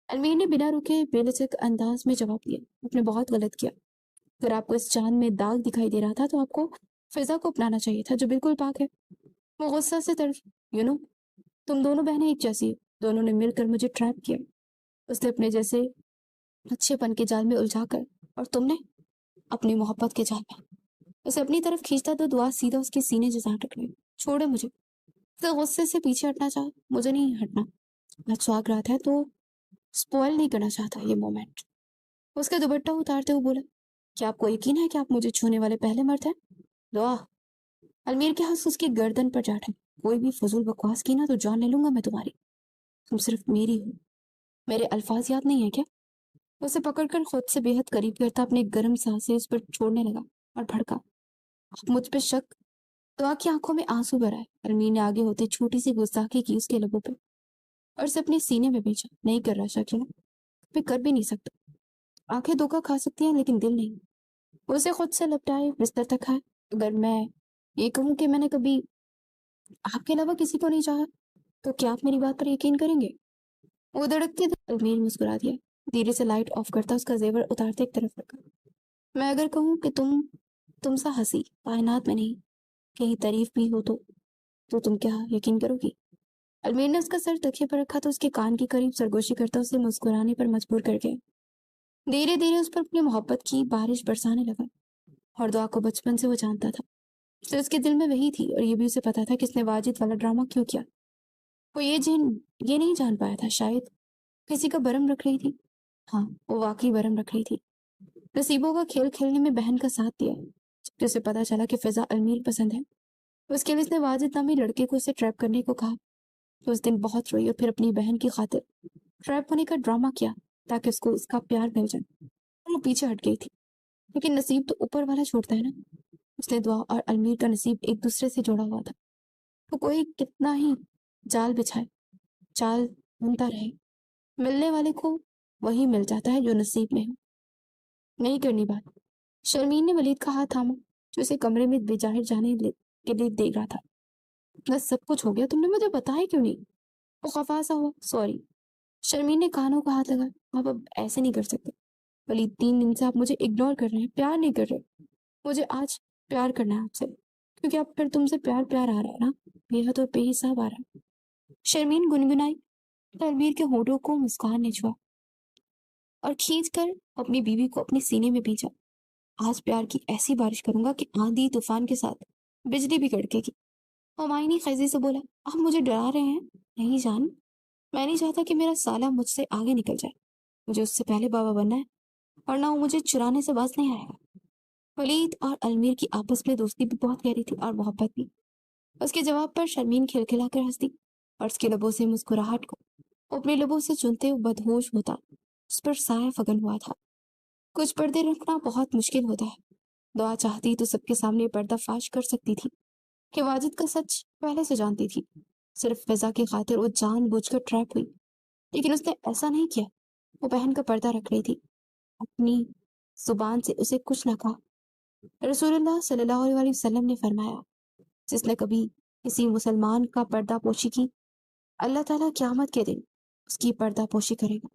المیر نے بنا رکے بے لچک انداز میں جواب دیا، آپ نے بہت غلط کیا۔ اگر آپ کو اس چاند میں داغ دکھائی دے رہا تھا تو آپ کو فضا کو اپنانا چاہیے تھا جو بالکل پاک ہے۔ وہ غصہ سے یو نو تم دونوں بہنیں ایک جیسی ہو، دونوں نے مل کر مجھے ٹریپ کیا، اس نے اپنے جیسے اچھے پن کے جال میں الجھا کر، اور تم نے اپنی محبت کے جال میں۔ اسے اپنی طرف کھینچتا تو دعا سیدھا اس کے سینے جیسا ٹکرائی۔ چھوڑے مجھے۔ اسے غصے سے پیچھے ہٹنا چاہا، مجھے نہیں ہٹنا، میں سواگ رات ہے تو سپوائل نہیں کرنا چاہتا یہ مومنٹ۔ اس کا دوپٹہ اتارتے ہوئے بولا، کیا آپ کو یقین ہے کہ آپ مجھے چھونے والے پہلے مرد ہیں؟ دعا۔ المیر کے ہاتھ اس کی گردن پر جاٹھے، کوئی بھی فضول بکواس کی نا تو جان لے لوں گا میں تمہاری، تم صرف میری ہو۔ میرے الفاظ یاد نہیں ہے کیا؟ اسے پکڑ کر خود سے بے حد قریب کرتا اپنے گرم سانسیں اس پر چھوڑنے لگا اور بھڑکا، آپ مجھ پہ شک؟ دعا کی آنکھوں میں آنسو بھر آئے۔ المیر نے آگے ہوتے چھوٹی سی گستاخی کی اس کے لبوں پہ اور اسے اپنے سینے میں بھیجا۔ نہیں کر رہا شکیلا، میں کر بھی نہیں سکتا۔ آنکھیں دھوکہ کھا سکتی ہیں لیکن دل نہیں۔ اسے خود سے لپٹائے بستر تک آئے۔ اگر میں یہ کہوں کہ میں نے کبھی آپ کے علاوہ کسی کو نہیں چاہا تو کیا آپ میری بات پر یقین کریں گے؟ وہ دھڑکتے المیر مسکرا دیا، دھیرے سے لائٹ آف کرتا اس کا زیور اتارتے ایک طرف رکھا۔ میں اگر کہوں کہ تم سا ہنسی کائنات میں نہیں، کہیں تعریف بھی ہو تو تم کیا یقین کرو گی؟ المیر نے اس کا سر تکیے پر رکھا تو اس کے کان کے قریب سرگوشی کرتا اسے مسکرانے پر مجبور کر گیا۔ دھیرے دھیرے اس پر اپنی محبت کی بارش برسانے لگا، اور دعا کو بچپن سے وہ جانتا تھا، تو اس کے دل میں وہی تھی، اور یہ بھی اسے پتا تھا کہ اس نے واجد والا ڈرامہ کیوں کیا۔ وہ یہ نہیں جان پایا تھا، شاید کسی کا برم رکھ رہی تھی۔ ہاں، وہ واقعی برم رکھ رہی تھی، نصیبوں کا کھیل کھیلنے میں بہن کا ساتھ دیا۔ جب اسے پتا چلا کہ فضا المیر پسند ہے، اس کے لیے اس نے واجد نامی لڑکے کو اسے ٹریپ کرنے کو کہا، تو اس دن بہت روئی اور پھر اپنی بہن کی خاطر ٹریپ ہونے کا ڈرامہ کیا تاکہ اس کو اس کا پیار مل جائے، اور وہ پیچھے ہٹ گئی تھی۔ لیکن نصیب تو اوپر والا چھوڑتا ہے نا، اس نے دعا اور المیر کا نصیب ایک دوسرے سے جوڑا ہوا تھا۔ تو کوئی کتنا ہی جال بچھائے، چال بنتا رہے، ملنے والے کو وہی مل جاتا ہے جو نصیب میں ہو۔ نہیں کرنی بات۔ شرمین نے ولید کا ہاتھ تھاما جو اسے کمرے میں بے ظاہر جانے کے لیے دیکھ رہا تھا۔ بس سب کچھ ہو گیا، تم نے مجھے بتایا کیوں نہیں؟ وہ خفا سا ہوا، سوری۔ شرمین نے کانوں کا ہاتھ لگا، آپ اب ایسے نہیں کر سکتے ولید، 3 دن سے آپ مجھے اگنور کر رہے ہیں، پیار نہیں کر رہے۔ مجھے آج پیار کرنا ہے آپ سے، کیونکہ اب پھر تم سے پیار آ رہا ہے نا، بے حد اور بے حساب آ رہا ہے۔ شرمین گنگنائی تو المیر کے ہونٹوں کو مسکان نے چھوا اور کھینچ کر اپنی بیوی کو اپنے سینے میں بھیجا۔ آج پیار کی ایسی بارش کروں گا کہ آندھی طوفان کے ساتھ بجلی بھی کڑکے گی۔ ہمائنی خیزی سے بولا، آپ مجھے ڈرا رہے ہیں؟ نہیں جان، میں نہیں چاہتا کہ میرا سالہ مجھ سے آگے نکل جائے، مجھے اس سے پہلے بابا بننا ہے، اور نہ وہ مجھے چرانے سے باز نہیں آئے گا۔ ولید اور المیر کی آپس میں دوستی بھی بہت گہری تھی اور محبت بھی۔ اس کے جواب پر شرمین کھلکھلا کر ہنس دی، اور اس کے لبوں سے مسکراہٹ کو اپنے لبوں سے چنتے ہوئے بدہوش ہوتا اس پر سایہ فگن ہوا تھا۔ کچھ پردے رکھنا بہت مشکل ہوتا ہے۔ دعا چاہتی تو سب کے سامنے پردہ فاش کر سکتی تھی کہ واجد کا سچ پہلے سے جانتی تھی، صرف فضا کی خاطر وہ جان بوجھ کر ٹریپ ہوئی، لیکن اس نے ایسا نہیں کیا۔ وہ بہن کا پردہ رکھ رہی تھی، اپنی زبان سے اسے کچھ نہ کہا۔ رسول اللہ صلی اللہ علیہ وسلم نے فرمایا، جس نے کبھی کسی مسلمان کا پردہ پوشی کی، اللہ تعالیٰ قیامت کے دن اس کی پردہ پوشی کرے گا۔